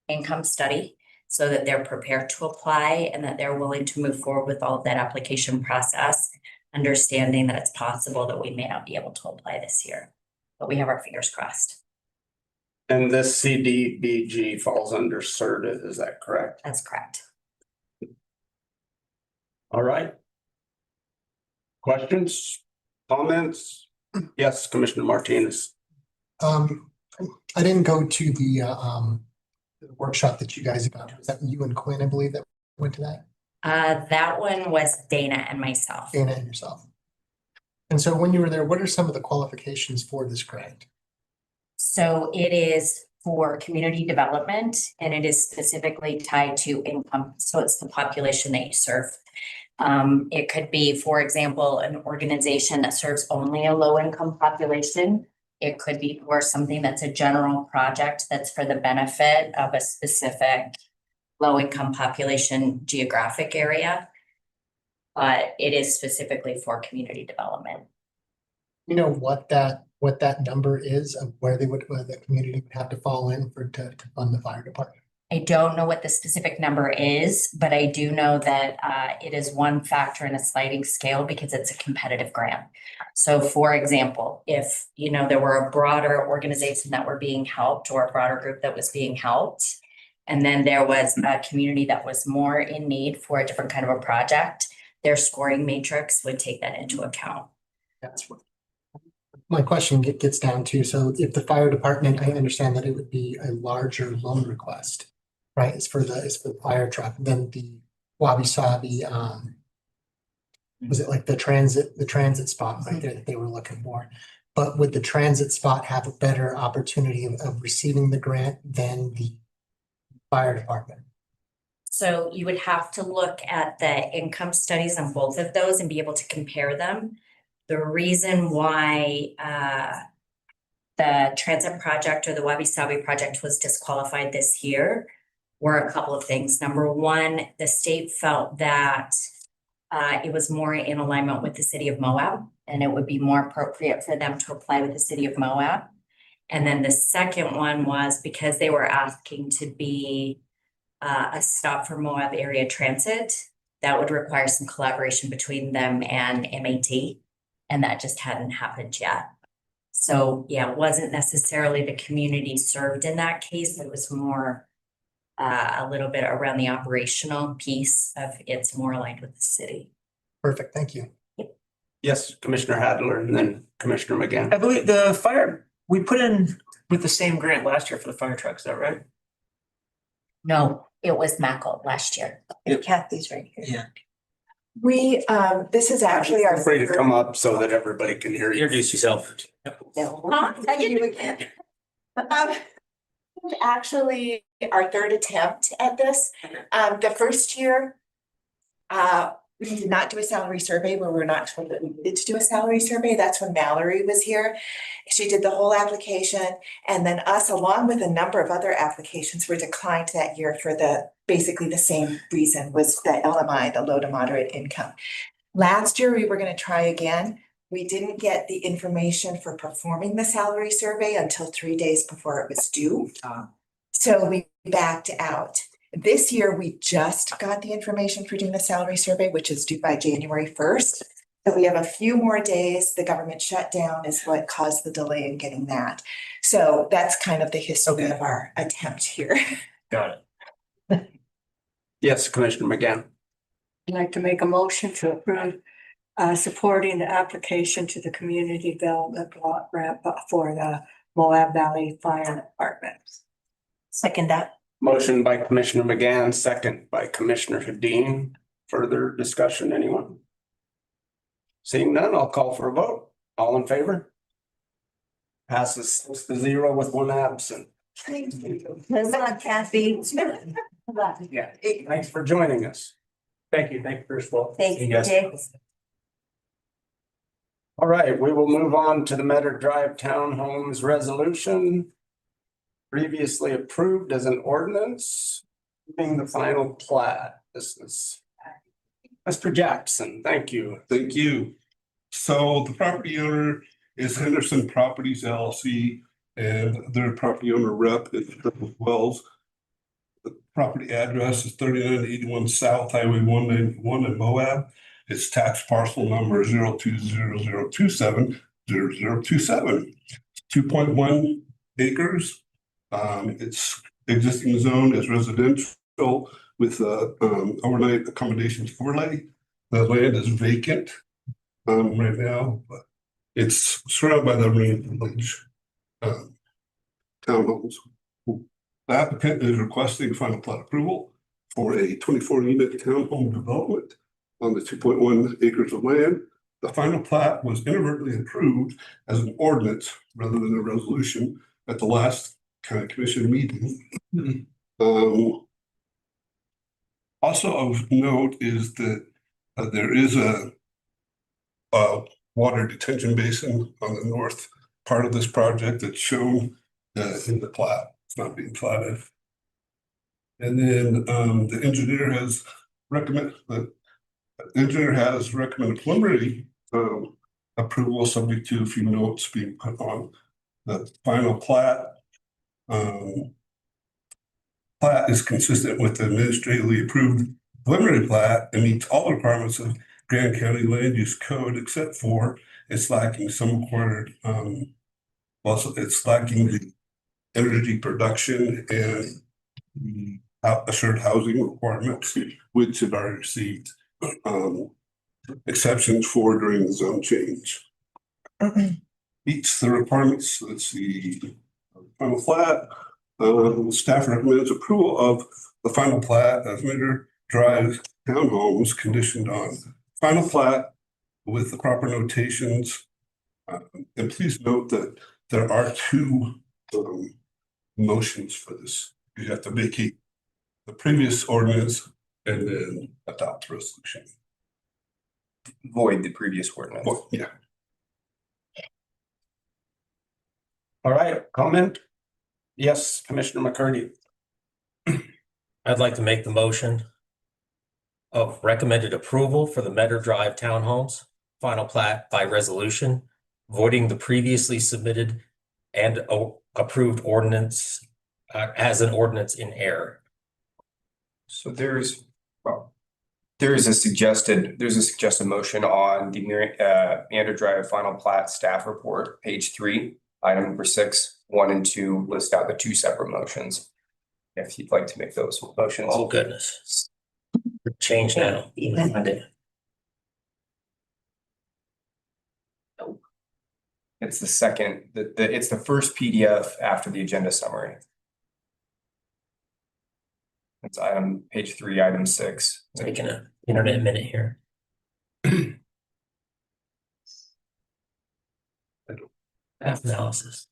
income study so that they're prepared to apply and that they're willing to move forward with all of that application process, understanding that it's possible that we may not be able to apply this year, but we have our fingers crossed. And this CDBG falls under CERTA, is that correct? That's correct. All right. Questions, comments? Yes, Commissioner Martinez. I didn't go to the workshop that you guys got. Was that you and Quinn, I believe, that went to that? That one was Dana and myself. Dana and yourself. And so when you were there, what are some of the qualifications for this grant? So it is for community development and it is specifically tied to income. So it's the population that you serve. It could be, for example, an organization that serves only a low income population. It could be for something that's a general project that's for the benefit of a specific low income population geographic area. But it is specifically for community development. You know what that number is of where the community would have to fall in to fund the fire department? I don't know what the specific number is, but I do know that it is one factor in a sliding scale because it's a competitive grant. So for example, if there were a broader organization that were being helped or a broader group that was being helped, and then there was a community that was more in need for a different kind of a project, their scoring matrix would take that into account. That's what my question gets down to. So if the fire department, I understand that it would be a larger loan request, right? It's for the fire truck than the Wabi Sabi, was it like the transit spot right there that they were looking for? But would the transit spot have a better opportunity of receiving the grant than the fire department? So you would have to look at the income studies on both of those and be able to compare them. The reason why the transit project or the Wabi Sabi project was disqualified this year were a couple of things. Number one, the state felt that it was more in alignment with the city of Moab, and it would be more appropriate for them to apply with the city of Moab. And then the second one was because they were asking to be a stop for Moab area transit. that would require some collaboration between them and MAT. And that just hadn't happened yet. So yeah, it wasn't necessarily the community served in that case. It was more a little bit around the operational piece of it's more aligned with the city. Perfect, thank you. Yes, Commissioner Hadler and then Commissioner I McGann. believe the fire, we put in with the same grant last year for the fire truck, is that right? No, it was Mackle last year. Kathy's right here. Yeah. We, this is actually our. Feel free to come up so that everybody can hear you. Introduce yourself. No, I'll tell you again. Actually, our third attempt at this. The first year, we did not do a salary survey where we're not told that we needed to do a salary survey. That's when Mallory was here. She did the whole application, and then us, along with a number of other applications, were declined that year for basically the same reason, was the LMI, the low to moderate income. Last year, we were gonna try again. We didn't get the information for performing the salary survey until 3 days before it was due. So we backed out. This year, we just got the information for doing the salary survey, which is due by January 1st. So we have a few more days. The government shutdown is what caused the delay in getting that. So that's kind of the history of our attempt here. Got it. Yes, Commissioner McGann. I'd like to make a motion to approve supporting the application to the community development block grant for the Moab Valley Fire Department. Second that. Motion by Commissioner McGann, second by Commissioner Hadeen. Further discussion, anyone? Seeing none, I'll call for a vote. All in favor? Passes 6-0 with one absent. Good luck, Kathy. Yeah, thanks for joining us. Thank you first of all. Thank you, guys. Jay. All right, we will move on to the Meadow Drive Townhomes Resolution. Previously approved as an ordinance, being the final plat. This is Mr. Jackson, thank you. Thank you. So the property owner is Henderson Properties LLC, and their property owner rep is Triple Wells. The property address is 3981 South Highway 191 in Moab. Its tax parcel number is 0200270027. 2.1 acres. Its existing zone is residential with overnight accommodations overlay. The land is vacant right now, but it's surrounded by the Marine Village townhomes. The applicant is requesting final plat approval for a 24-unit townhome development on the 2.1 acres of land. The final plat was inadvertently approved as an ordinance rather than a resolution at the last county commission meeting. Also of note is that there is a water detention basin on the north part of this project that's shown in the plat. It's not being platted. And then the engineer has recommended preliminary approval subject to a few notes being put on the final plat. Plat is consistent with the administratively approved preliminary plat and meets all requirements of Grand County Land Use Code, except for it's lacking some required, also it's lacking the energy production and the assured housing requirements, which it already received exceptions for during the zone change. Meets the requirements. Let's see, final plat. Staff recommends approval of the final plat of Meadow Drive Townhomes conditioned on final plat with the proper notations. And please note that there are two motions for this. You have to vacate the previous ordinance and then adopt the resolution. Void the previous ordinance. Well, yeah. All right, comment? Yes, Commissioner McCurdy. I'd like to make the motion of recommended approval for the Meadow Drive Townhomes, final plat by resolution, voiding the previously submitted and approved ordinance as an ordinance in error. So there's, well, there's a suggested motion on the Andrew Drive final plat staff report, page 3, item number 6, 1 and 2 list out the 2 separate motions. If you'd like to make those motions. Oh, goodness. Change now. Find it. It's the second, it's the first PDF after the agenda summary. It's page 3, item 6. Taking an internet minute here. Path analysis.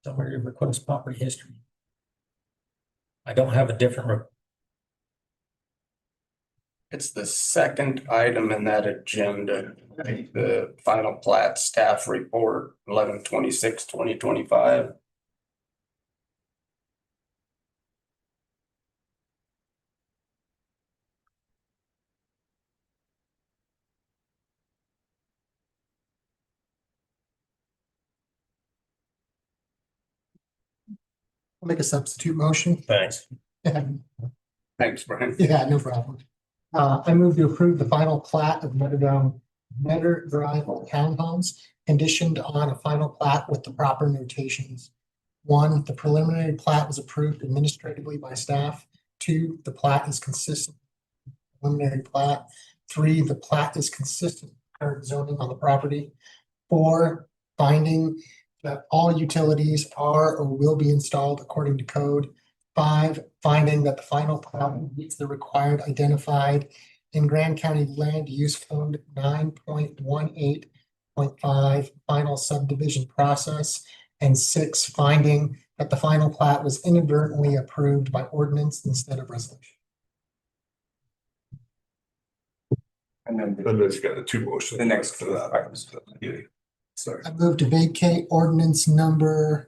Summary of request property history. I don't have a different. It's the second item in that agenda, the final plat staff report, 11/26/2025. I'll make a substitute motion. Thanks. Thanks, Brian. Yeah, no problem. I move to approve the final plat of Meadow Drive townhomes conditioned on a final plat with the proper notations. 1, the preliminary plat was approved administratively by staff. 2, the plat is consistent with the preliminary plat. 3, the plat is consistent with current zoning on the property. 4, finding that all utilities are or will be installed according to code. 5, finding that the final plat meets the required identified in Grand County Land Use Code 9.18.5 final subdivision process. And 6, finding that the final plat was inadvertently approved by ordinance instead of resolution. And then there's got the 2 motions. the next to that. Sorry. I move to vacate ordinance number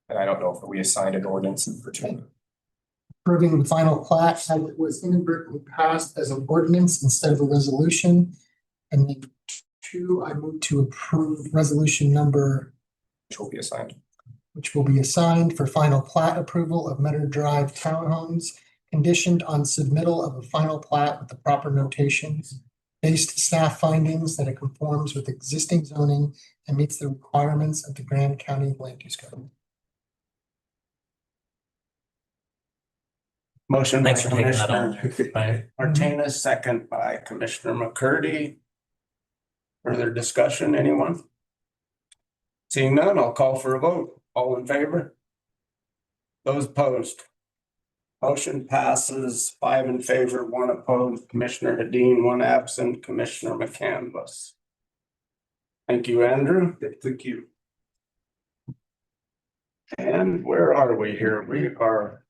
And I don't know if we assigned an ordinance in particular. approving the final plat as it was inadvertently passed as an ordinance instead of a resolution. And then 2, I move to approve resolution number, Which will be assigned. which will be assigned for final plat approval of Meadow Drive townhomes, conditioned on submittal of a final plat with the proper notations, based staff findings that it conforms with existing zoning and meets the requirements of the Grand County Land Use Code. Motion by Thanks for taking that on. Commissioner Right. Martinez, second by Commissioner McCurdy. Further discussion, anyone? Seeing none, I'll call for a vote. All in favor? Those opposed? Motion passes 5 in favor, 1 opposed. Commissioner Hedin, 1 absent. Commissioner McCandless. Thank you, Andrew. Thank you. And where are we here? We are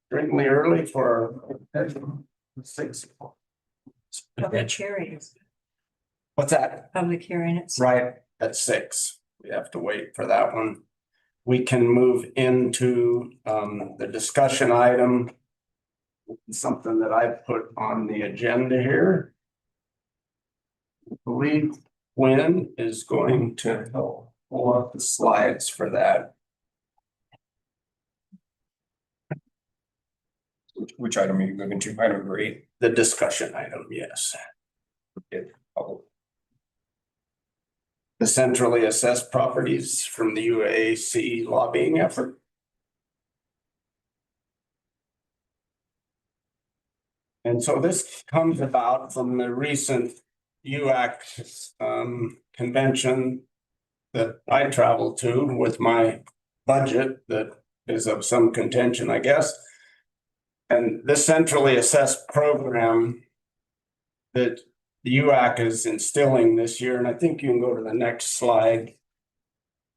extremely early for 6. Public hearings. What's that? Public hearing. It's Right at 6. We have to wait for that one. We can move into the discussion item. Something that I put on the agenda here. I believe Quinn is going to help pull up the slides for that. Which item are you moving to? Item number 8. The discussion item, yes. The centrally assessed properties from the UAC lobbying effort. And so this comes about from the recent UAC convention that I traveled to with my budget that is of some contention, I guess. And this centrally assessed program that the UAC is instilling this year, and I think you can go to the next slide,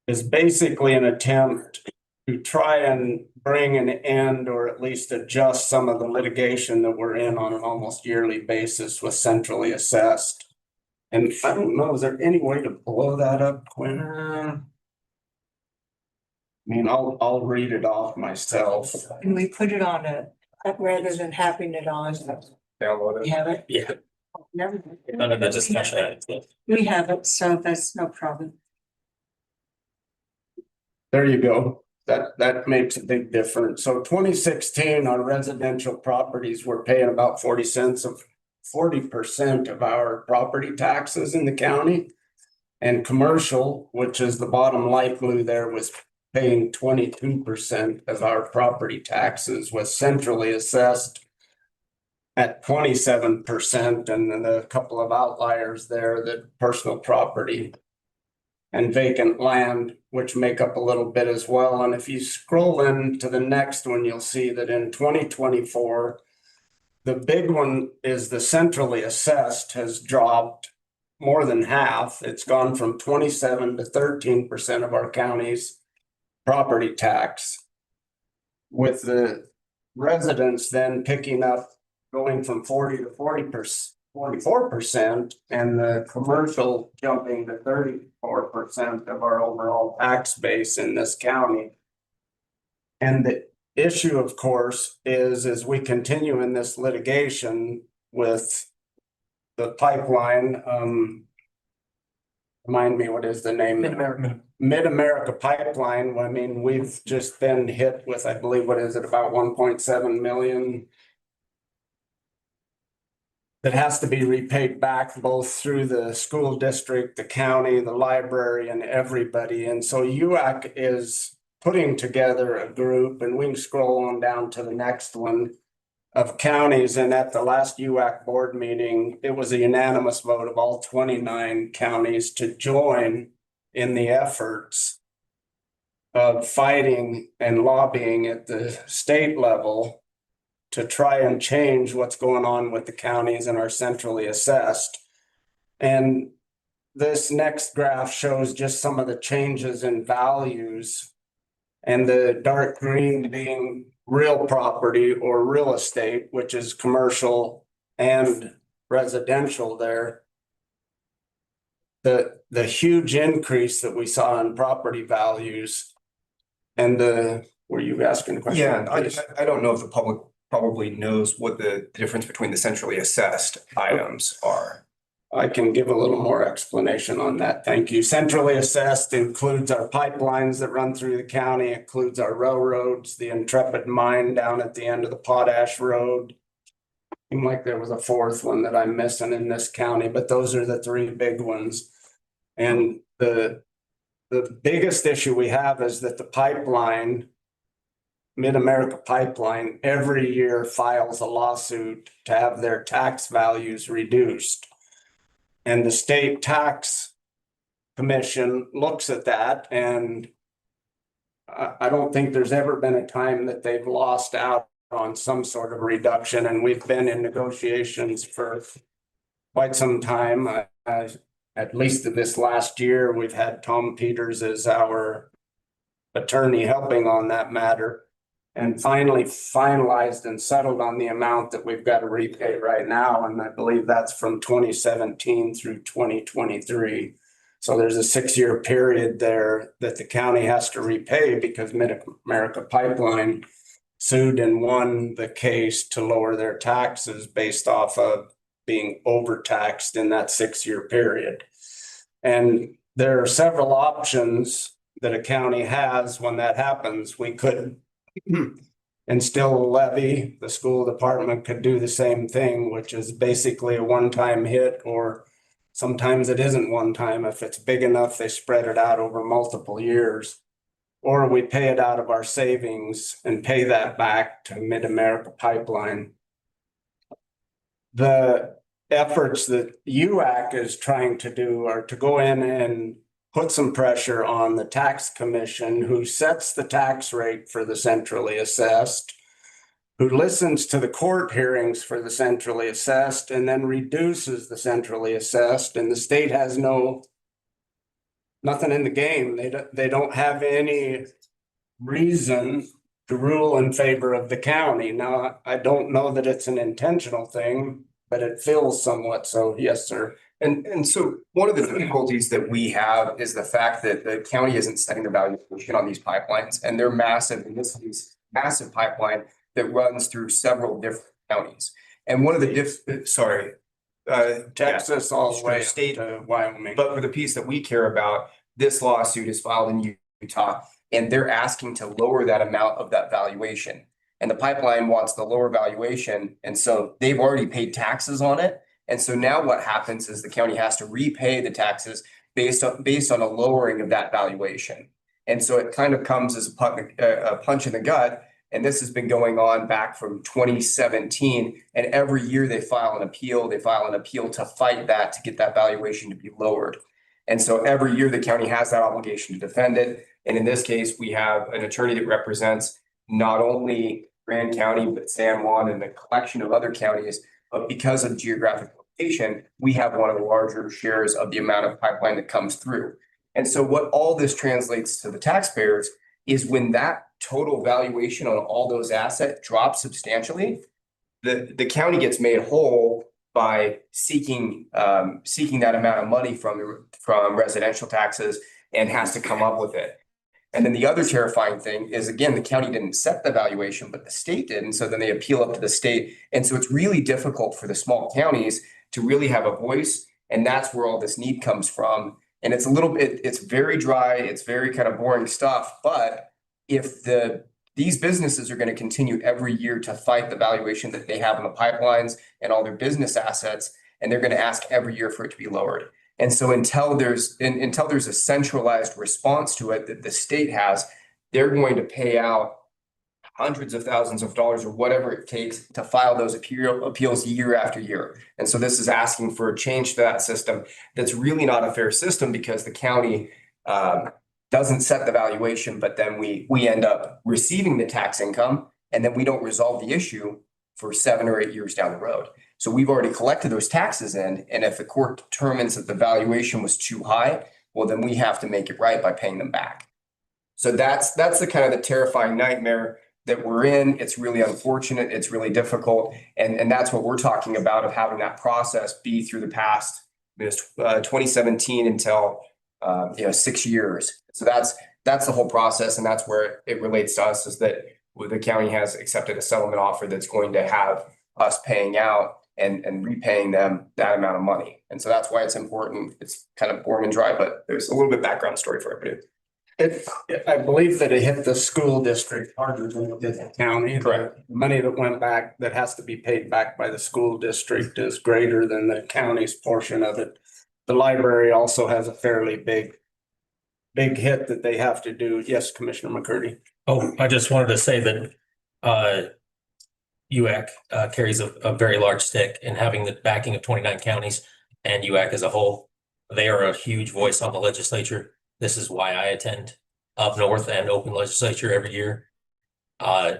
is basically an attempt to try and bring an end or at least adjust some of the litigation that we're in on an almost yearly basis with centrally assessed. And I don't know, is there any way to blow that up, Quinn? I mean, I'll read it off myself. And we put it on rather than having it on. Download it. We have it? Yeah. Never. None of the discussion items. We have it, so that's no problem. There you go. That makes a big difference. So 2016, our residential properties were paying about 40% of our property taxes in the county. And commercial, which is the bottom light blue there, was paying 22% of our property taxes, was centrally assessed at 27%, and then a couple of outliers there, that personal property and vacant land, which make up a little bit as well. And if you scroll into the next one, you'll see that in 2024, the big one is the centrally assessed has dropped more than half. It's gone from 27 to 13% of our county's property tax, with the residents then picking up, going from 40 to 44%, and the commercial jumping to 34% of our overall tax base in this county. And the issue, of course, is as we continue in this litigation with the pipeline, remind me, what is the name? Mid-America Pipeline. I mean, we've just been hit with, I believe, what is it, about 1.7 million that has to be repaid back, both through the school district, the county, the library, and everybody. And so UAC is putting together a group, and we can scroll on down to the next one, of counties. And at the last UAC board meeting, it was a unanimous vote of all 29 counties to join in the efforts of fighting and lobbying at the state level to try and change what's going on with the counties and are centrally assessed. And this next graph shows just some of the changes in values, and the dark green being real property or real estate, which is commercial and residential there. The huge increase that we saw in property values, and were you asking a question? Yeah, I don't know if the public probably knows what the difference between the centrally assessed items are. I can give a little more explanation on that. Thank you. Centrally assessed includes our pipelines that run through the county, includes our railroads, the Intrepid mine down at the end of the Potash Road. Seemed like there was a fourth one that I'm missing in this county, but those are the three big ones. And the biggest issue we have is that the pipeline, Mid-America Pipeline, every year files a lawsuit to have their tax values reduced. And the state tax commission looks at that, and I don't think there's ever been a time that they've lost out on some sort of reduction. And we've been in negotiations for quite some time. At least this last year, we've had Tom Peters as our attorney helping on that matter, and finally finalized and settled on the amount that we've got to repay right now. And I believe that's from 2017 through 2023. So there's a 6-year period there that the county has to repay because Mid-America Pipeline sued and won the case to lower their taxes based off of being overtaxed in that 6-year period. And there are several options that a county has when that happens. We could instill a levy. The school department could do the same thing, which is basically a one-time hit, or sometimes it isn't one time. If it's big enough, they spread it out over multiple years. Or we pay it out of our savings and pay that back to Mid-America Pipeline. The efforts that UAC is trying to do are to go in and put some pressure on the tax commission, who sets the tax rate for the centrally assessed, who listens to the court hearings for the centrally assessed, and then reduces the centrally assessed. And the state has nothing in the game. They don't have any reason to rule in favor of the county. Now, I don't know that it's an intentional thing, but it feels somewhat so. Yes, sir. And so one of the difficulties that we have is the fact that the county isn't setting the valuation on these pipelines, and they're massive. And this is massive pipeline that runs through several different counties. And one of the Texas all the way state to Wyoming. But for the piece that we care about, this lawsuit is filed in Utah. and they're asking to lower that amount of that valuation. And the pipeline wants the lower valuation, and so they've already paid taxes on it. And so now what happens is the county has to repay the taxes based on a lowering of that valuation. And so it kind of comes as a punch in the gut. And this has been going on back from 2017. And every year they file an appeal. They file an appeal to fight that, to get that valuation to be lowered. And so every year the county has that obligation to defend it. And in this case, we have an attorney that represents not only Grand County, but San Juan and a collection of other counties. But because of geographic location, we have one of the larger shares of the amount of pipeline that comes through. And so what all this translates to the taxpayers is when that total valuation on all those assets drops substantially, the county gets made whole by seeking that amount of money from residential taxes and has to come up with it. And then the other terrifying thing is, again, the county didn't set the valuation, but the state did. And so then they appeal up to the state. And so it's really difficult for the small counties to really have a voice. And that's where all this need comes from. And it's a little bit, it's very dry, it's very kind of boring stuff. But if these businesses are going to continue every year to fight the valuation that they have in the pipelines and all their business assets, and they're going to ask every year for it to be lowered. And so until there's a centralized response to it that the state has, they're going to pay out hundreds of thousands of dollars or whatever it takes to file those appeals year after year. And so this is asking for a change to that system that's really not a fair system, because the county doesn't set the valuation, but then we end up receiving the tax income, and then we don't resolve the issue for 7 or 8 years down the road. So we've already collected those taxes in, and if the court determines that the valuation was too high, well, then we have to make it right by paying them back. So that's the kind of the terrifying nightmare that we're in. It's really unfortunate. It's really difficult. And that's what we're talking about, of having that process be through the past 2017 until 6 years. So that's the whole process. And that's where it relates to us, is that the county has accepted a settlement offer that's going to have us paying out and repaying them that amount of money. And so that's why it's important. It's kind of boring and dry, but there's a little bit background story for everybody. I believe that it hit the school district harder than it did the county. Correct. The money that went back, that has to be paid back by the school district, is greater than the county's portion of it. The library also has a fairly big hit that they have to do. Yes, Commissioner McCurdy. Oh, I just wanted to say that UAC carries a very large stick in having the backing of 29 counties and UAC as a whole. They are a huge voice on the legislature. This is why I attend up north and open legislature every year. I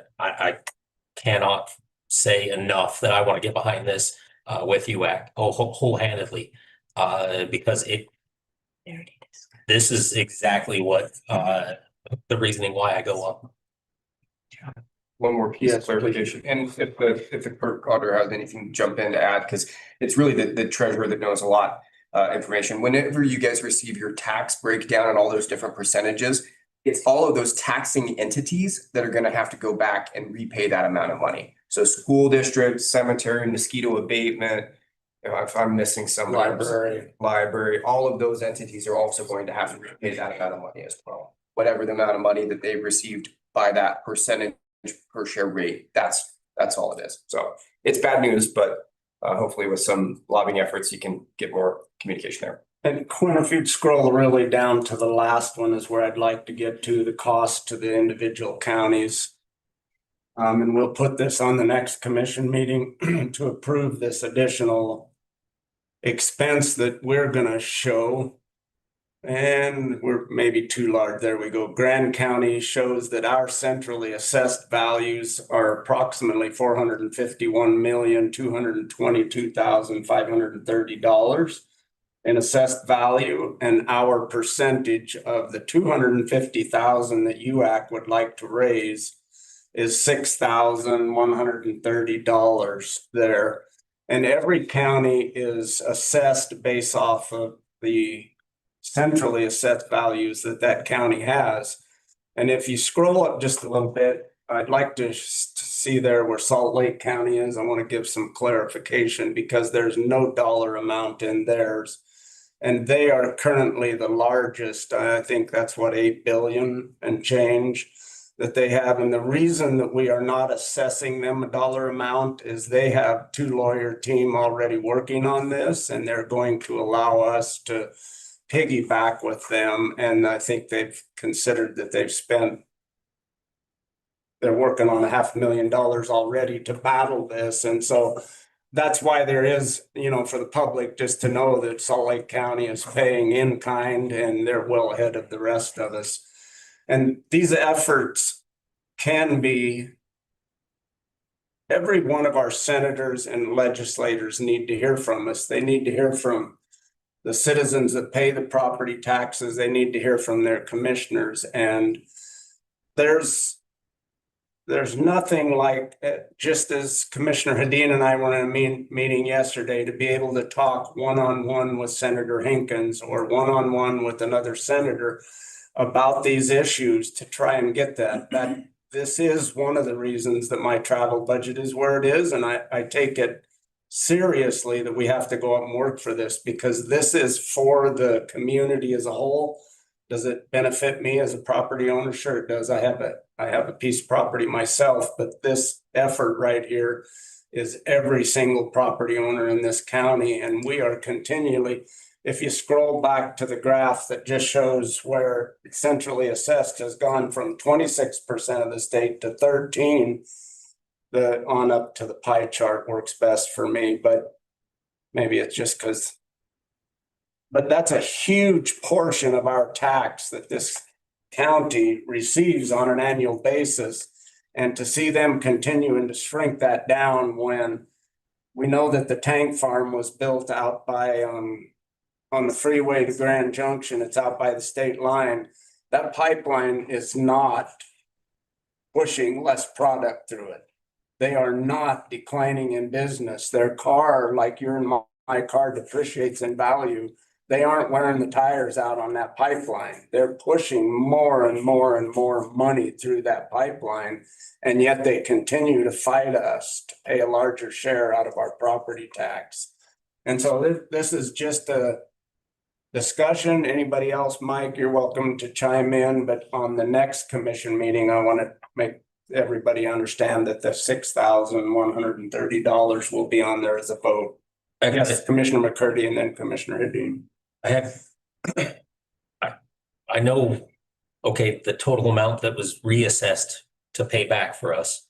cannot say enough that I want to get behind this with UAC wholeheartedly, because this is exactly what the reasoning why I go up. One more piece of clarification, and if the clerk auditor has anything to jump in to add, because it's really the treasurer that knows a lot information. Whenever you guys receive your tax breakdown and all those different percentages, it's all of those taxing entities that are going to have to go back and repay that amount of money. So school district, cemetery, mosquito abatement, if I'm missing some, library, all of those entities are also going to have to repay that amount of money as well. Whatever the amount of money that they received by that percentage per share rate, that's all it is. So it's bad news, but hopefully with some lobbying efforts, you can get more communication there. And Quinn, if you'd scroll really down to the last one is where I'd like to get to, the cost to the individual counties. And we'll put this on the next commission meeting to approve this additional expense that we're gonna show. And we're maybe too large. There we go. Grand County shows that our centrally assessed values are approximately $451,222,530 in assessed value, and our percentage of the $250,000 that UAC would like to raise is $6,130 there. And every county is assessed based off of the centrally assessed values that county has. And if you scroll up just a little bit, I'd like to see there where Salt Lake County is. I want to give some clarification, because there's no dollar amount in theirs. And they are currently the largest, I think that's what, 8 billion and change that they have. And the reason that we are not assessing them a dollar amount is they have 2 lawyer team already working on this, and they're going to allow us to piggyback with them. And I think they've considered that they're working on $500,000 already to battle this. And so that's why there is, for the public, just to know that Salt Lake County is paying in kind and they're well ahead of the rest of us. And these efforts can be, every one of our senators and legislators need to hear from us. They need to hear from the citizens that pay the property taxes. They need to hear from their commissioners. And there's nothing like, just as Commissioner Hedin and I were in a meeting yesterday, to be able to talk one-on-one with Senator Hinkins or one-on-one with another senator about these issues to try and get that. This is one of the reasons that my travel budget is where it is. And I take it seriously that we have to go out and work for this, because this is for the community as a whole. Does it benefit me as a property owner? Sure it does. I have a piece of property myself, but this effort right here is every single property owner in this county. And we are continually, if you scroll back to the graph that just shows where centrally assessed has gone from 26% of the state to 13%, the on up to the pie chart works best for me, but maybe it's just because. But that's a huge portion of our tax that this county receives on an annual basis. And to see them continuing to shrink that down when we know that the tank farm was built out by, on the freeway to Grand Junction, it's out by the state line. That pipeline is not pushing less product through it. They are not declining in business. Their car, like your and my car, depreciates in value. They aren't wearing the tires out on that pipeline. They're pushing more and more and more money through that pipeline. And yet they continue to fight us to pay a larger share out of our property tax. And so this is just a discussion. Anybody else, Mike, you're welcome to chime in. But on the next commission meeting, I want to make everybody understand that the $6,130 will be on there as a vote. Yes, Commissioner McCurdy and then Commissioner Hedin. I know, okay, the total amount that was reassessed to pay back for us.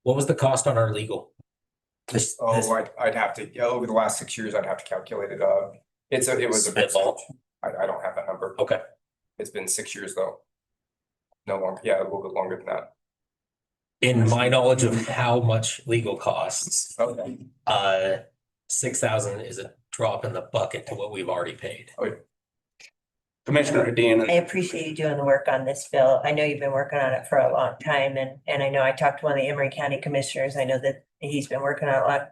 What was the cost on our legal? I'd have to, over the last 6 years, I'd have to calculate it. It was a bit. I don't have that number. Okay. It's been 6 years though. No longer, yeah, a little bit longer than that. In my knowledge of how much legal costs, Okay. 6,000 is a drop in the bucket to what we've already paid. Commissioner Hedin. I appreciate you doing the work on this, Bill. I know you've been working on it for a long time, and I know I talked to one of the Emory County commissioners. I know that he's been working on a lot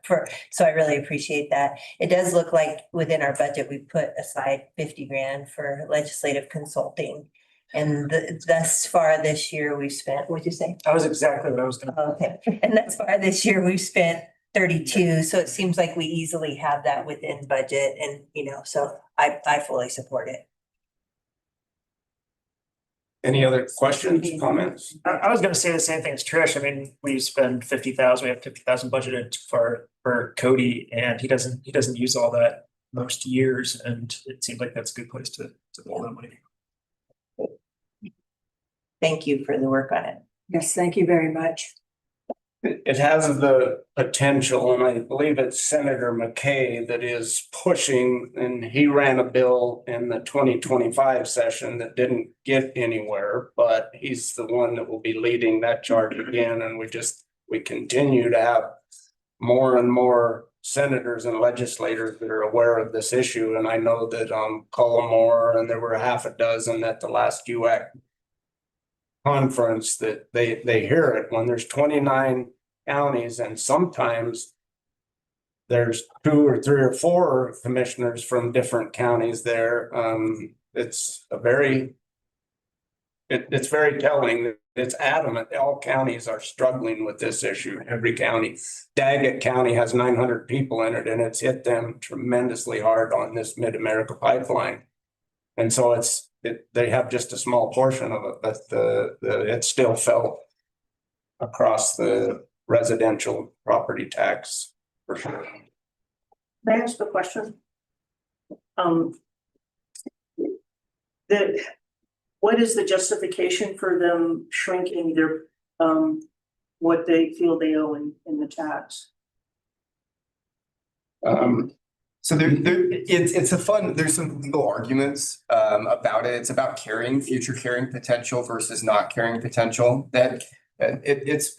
so I really appreciate that. It does look like within our budget, we put aside 50 grand for legislative consulting. And thus far this year, we've spent, what'd you say? That was exactly what I was gonna. Okay, and thus far this year, we've spent 32, so it seems like we easily have that within budget, and so I fully support it. Any other questions, comments? I was gonna say the same thing as Trish. I mean, we spend 50,000, we have 50,000 budgeted for Cody, and he doesn't use all that most years, and it seems like that's a good place to pull that money. Thank you for the work on it. Yes, thank you very much. It has the potential, and I believe it's Senator McKay that is pushing, and he ran a bill in the 2025 session that didn't get anywhere, but he's the one that will be leading that charge again. And we continue to have more and more senators and legislators that are aware of this issue. And I know that Cullimore, and there were half a dozen at the last UAC conference, that they hear it when there's 29 counties, and sometimes there's 2 or 3 or 4 commissioners from different counties there. It's a very it's very telling. It's adamant. All counties are struggling with this issue. Every county. Daggett County has 900 people in it, and it's hit them tremendously hard on this Mid-America pipeline. And so they have just a small portion of it, but it's still felt across the residential property tax for sure. May I ask a question? What is the justification for them shrinking their, what they feel they owe in the tax? So it's a fun, there's some legal arguments about it. It's about future carrying potential versus not carrying potential. It's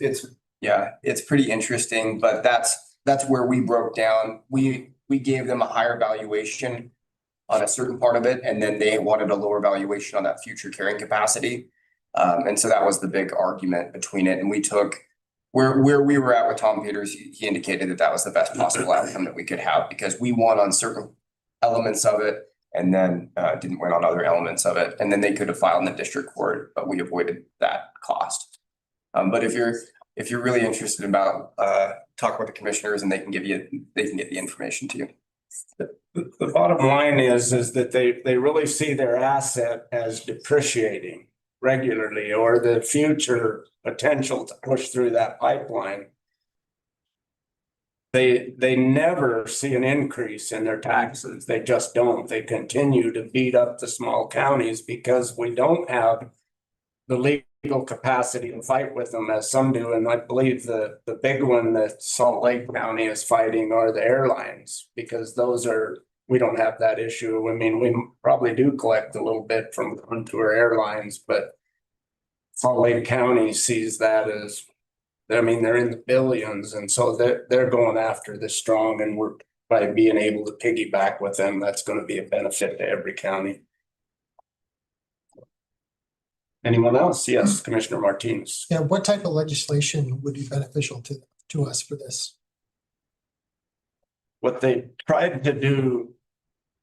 pretty interesting, but that's where we broke down. We gave them a higher valuation on a certain part of it, and then they wanted a lower valuation on that future carrying capacity. And so that was the big argument between it. And we took where we were at with Tom Peters, he indicated that was the best possible outcome that we could have, because we won on certain elements of it and then didn't win on other elements of it. And then they could have filed in the district court, but we avoided that cost. But if you're really interested about talk with the commissioners, and they can get the information to you. The bottom line is that they really see their asset as depreciating regularly, or the future potential to push through that pipeline. They never see an increase in their taxes. They just don't. They continue to beat up the small counties because we don't have the legal capacity to fight with them as some do. And I believe the big one that Salt Lake County is fighting are the airlines, because we don't have that issue. I mean, we probably do collect a little bit from Contour Airlines, but Salt Lake County sees that as, I mean, they're in the billions, and so they're going after the strong, and we're by being able to piggyback with them, that's going to be a benefit to every county. Anyone else? Yes, Commissioner Martinez. Yeah, what type of legislation would be beneficial to us for this? What they tried to do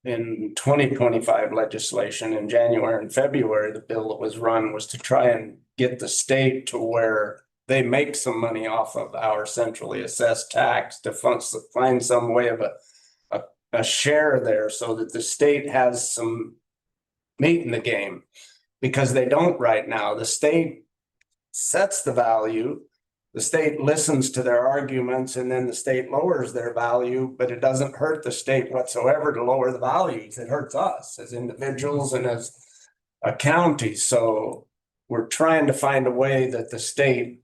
in 2025 legislation in January and February, the bill that was run was to try and get the state to where they make some money off of our centrally assessed tax, to find some way of a share there, so that the state has some meat in the game, because they don't right now. The state sets the value. The state listens to their arguments, and then the state lowers their value, but it doesn't hurt the state whatsoever to lower the values. It hurts us as individuals and as a county. So we're trying to find a way that the state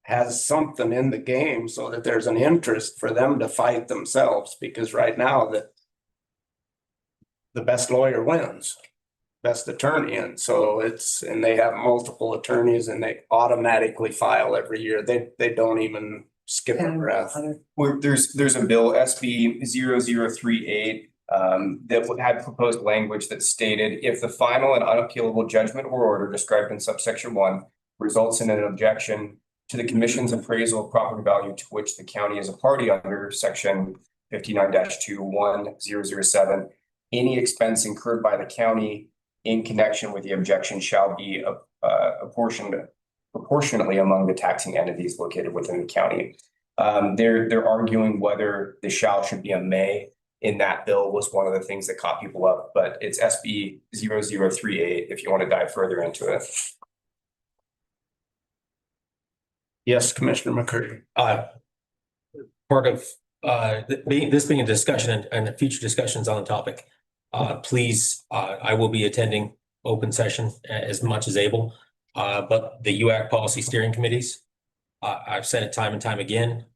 has something in the game so that there's an interest for them to fight themselves, because right now the best lawyer wins. Best attorney in. So and they have multiple attorneys, and they automatically file every year. They don't even skip a breath. There's a bill, SB 0038, that had proposed language that stated, if the final and unappealable judgment or order described in subsection 1 results in an objection to the commission's appraisal of property value to which the county is a party under section 59-21007, any expense incurred by the county in connection with the objection shall be apportioned proportionately among the taxing entities located within the county. They're arguing whether the shall should be a may in that bill was one of the things that caught people up, but it's SB 0038 if you want to dive further into it. Yes, Commissioner McCurdy. Part of this being a discussion and future discussions on the topic. Please, I will be attending open session as much as able, but the UAC policy steering committees, I've said it time and time again.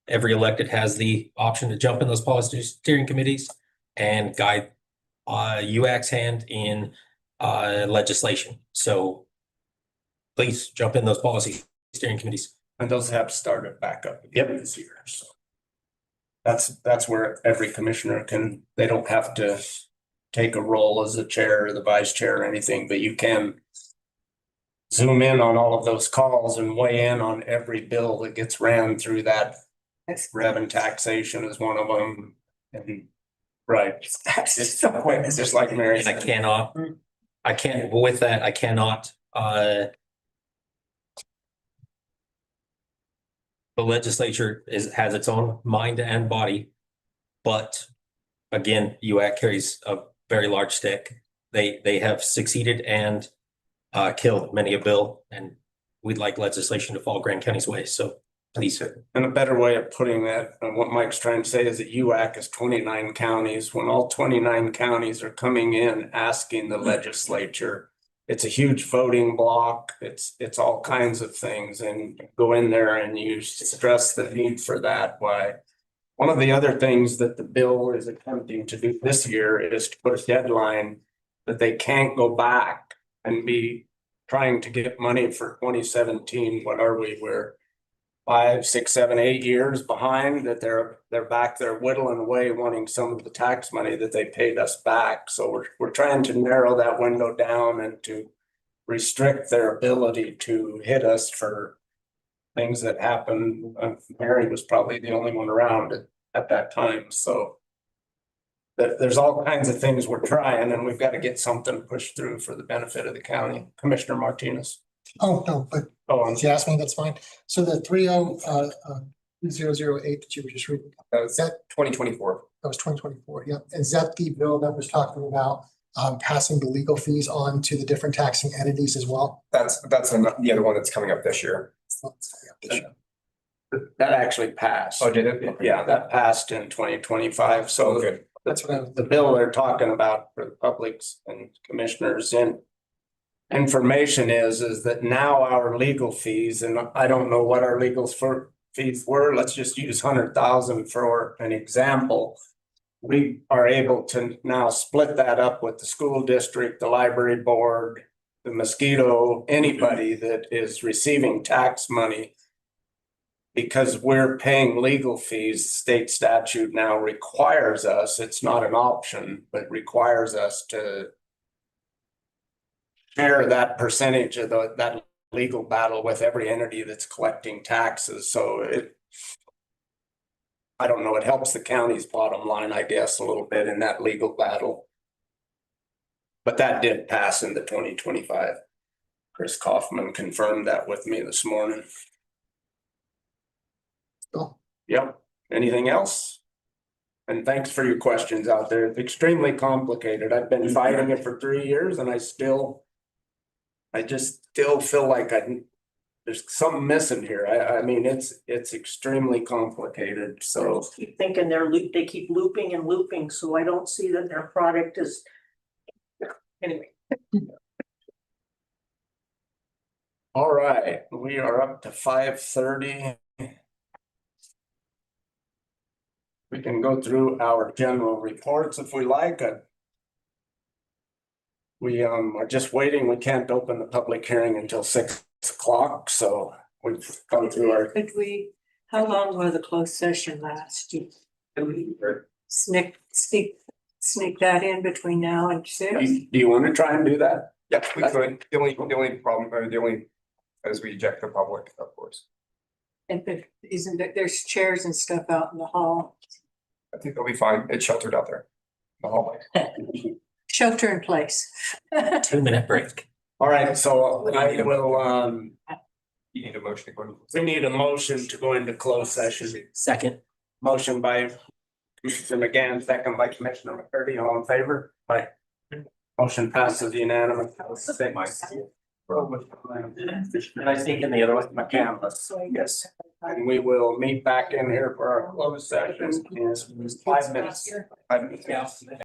Every elected has the option to jump in those policy steering committees and guide UAC's hand in legislation. So please jump in those policy steering committees. And those have started back up again this year. So that's where every commissioner they don't have to take a role as the chair or the vice chair or anything, but you can zoom in on all of those calls and weigh in on every bill that gets ran through that. Rev and taxation is one of them. And right. It's just like Mary said. I cannot I can't, with that, I cannot, the legislature has its own mind and body. But again, UAC carries a very large stick. They have succeeded and killed many a bill, and we'd like legislation to follow Grand County's way. So please. And a better way of putting that, and what Mike's trying to say is that UAC is 29 counties. When all 29 counties are coming in asking the legislature, it's a huge voting block. It's all kinds of things, and go in there and you stress the need for that. Why? One of the other things that the bill is attempting to do this year is to put a deadline that they can't go back and be trying to get money for 2017. What are we? We're 5, 6, 7, 8 years behind, that they're back there whittling away, wanting some of the tax money that they paid us back. So we're trying to narrow that window down and to restrict their ability to hit us for things that happened. Mary was probably the only one around at that time. So there's all kinds of things we're trying, and we've got to get something pushed through for the benefit of the county. Commissioner Martinez. Oh, no, but if you ask me, that's fine. So the 3008 that you were just reading, That was 2024. that was 2024. Yeah. Is that the bill that was talking about passing the legal fees on to the different taxing entities as well? That's the other one that's coming up this year. That actually passed. Oh, did it? Yeah, that passed in 2025. So Good. that's what the bill they're talking about for the publics and commissioners in information is that now our legal fees, and I don't know what our legal fees were. Let's just use 100,000 for an example. We are able to now split that up with the school district, the library board, the mosquito, anybody that is receiving tax money. Because we're paying legal fees, state statute now requires us, it's not an option, but requires us to share that percentage of that legal battle with every entity that's collecting taxes. So I don't know, it helps the county's bottom line, I guess, a little bit in that legal battle. But that did pass in the 2025. Chris Kaufman confirmed that with me this morning. Cool. Yep. Anything else? And thanks for your questions out there. It's extremely complicated. I've been fighting it for 3 years and I just still feel like there's something missing here. I mean, it's extremely complicated, so. Keep thinking they keep looping and looping, so I don't see that their product is. Anyway. All right, we are up to 5:30. We can go through our general reports if we like. We are just waiting. We can't open the public hearing until 6 o'clock, so we've gone through our. How long will the closed session last? Sneak that in between now and 6? Do you want to try and do that? Yeah, we could. The only problem, or the only, as we eject the public, of course. And isn't that there's chairs and stuff out in the hall? I think they'll be fine. It's sheltered out there. The hallway. Shelter in place. 2-minute break. All right, so I will, You need a motion to go into. we need a motion to go into closed session. Second. Motion by Commissioner McGann, second by Commissioner McCurdy, all in favor? Aye. Motion passes unanimous. Can I sneak in the other one? My camera. Yes. And we will meet back in here for our closed session in 5 minutes. 5 minutes.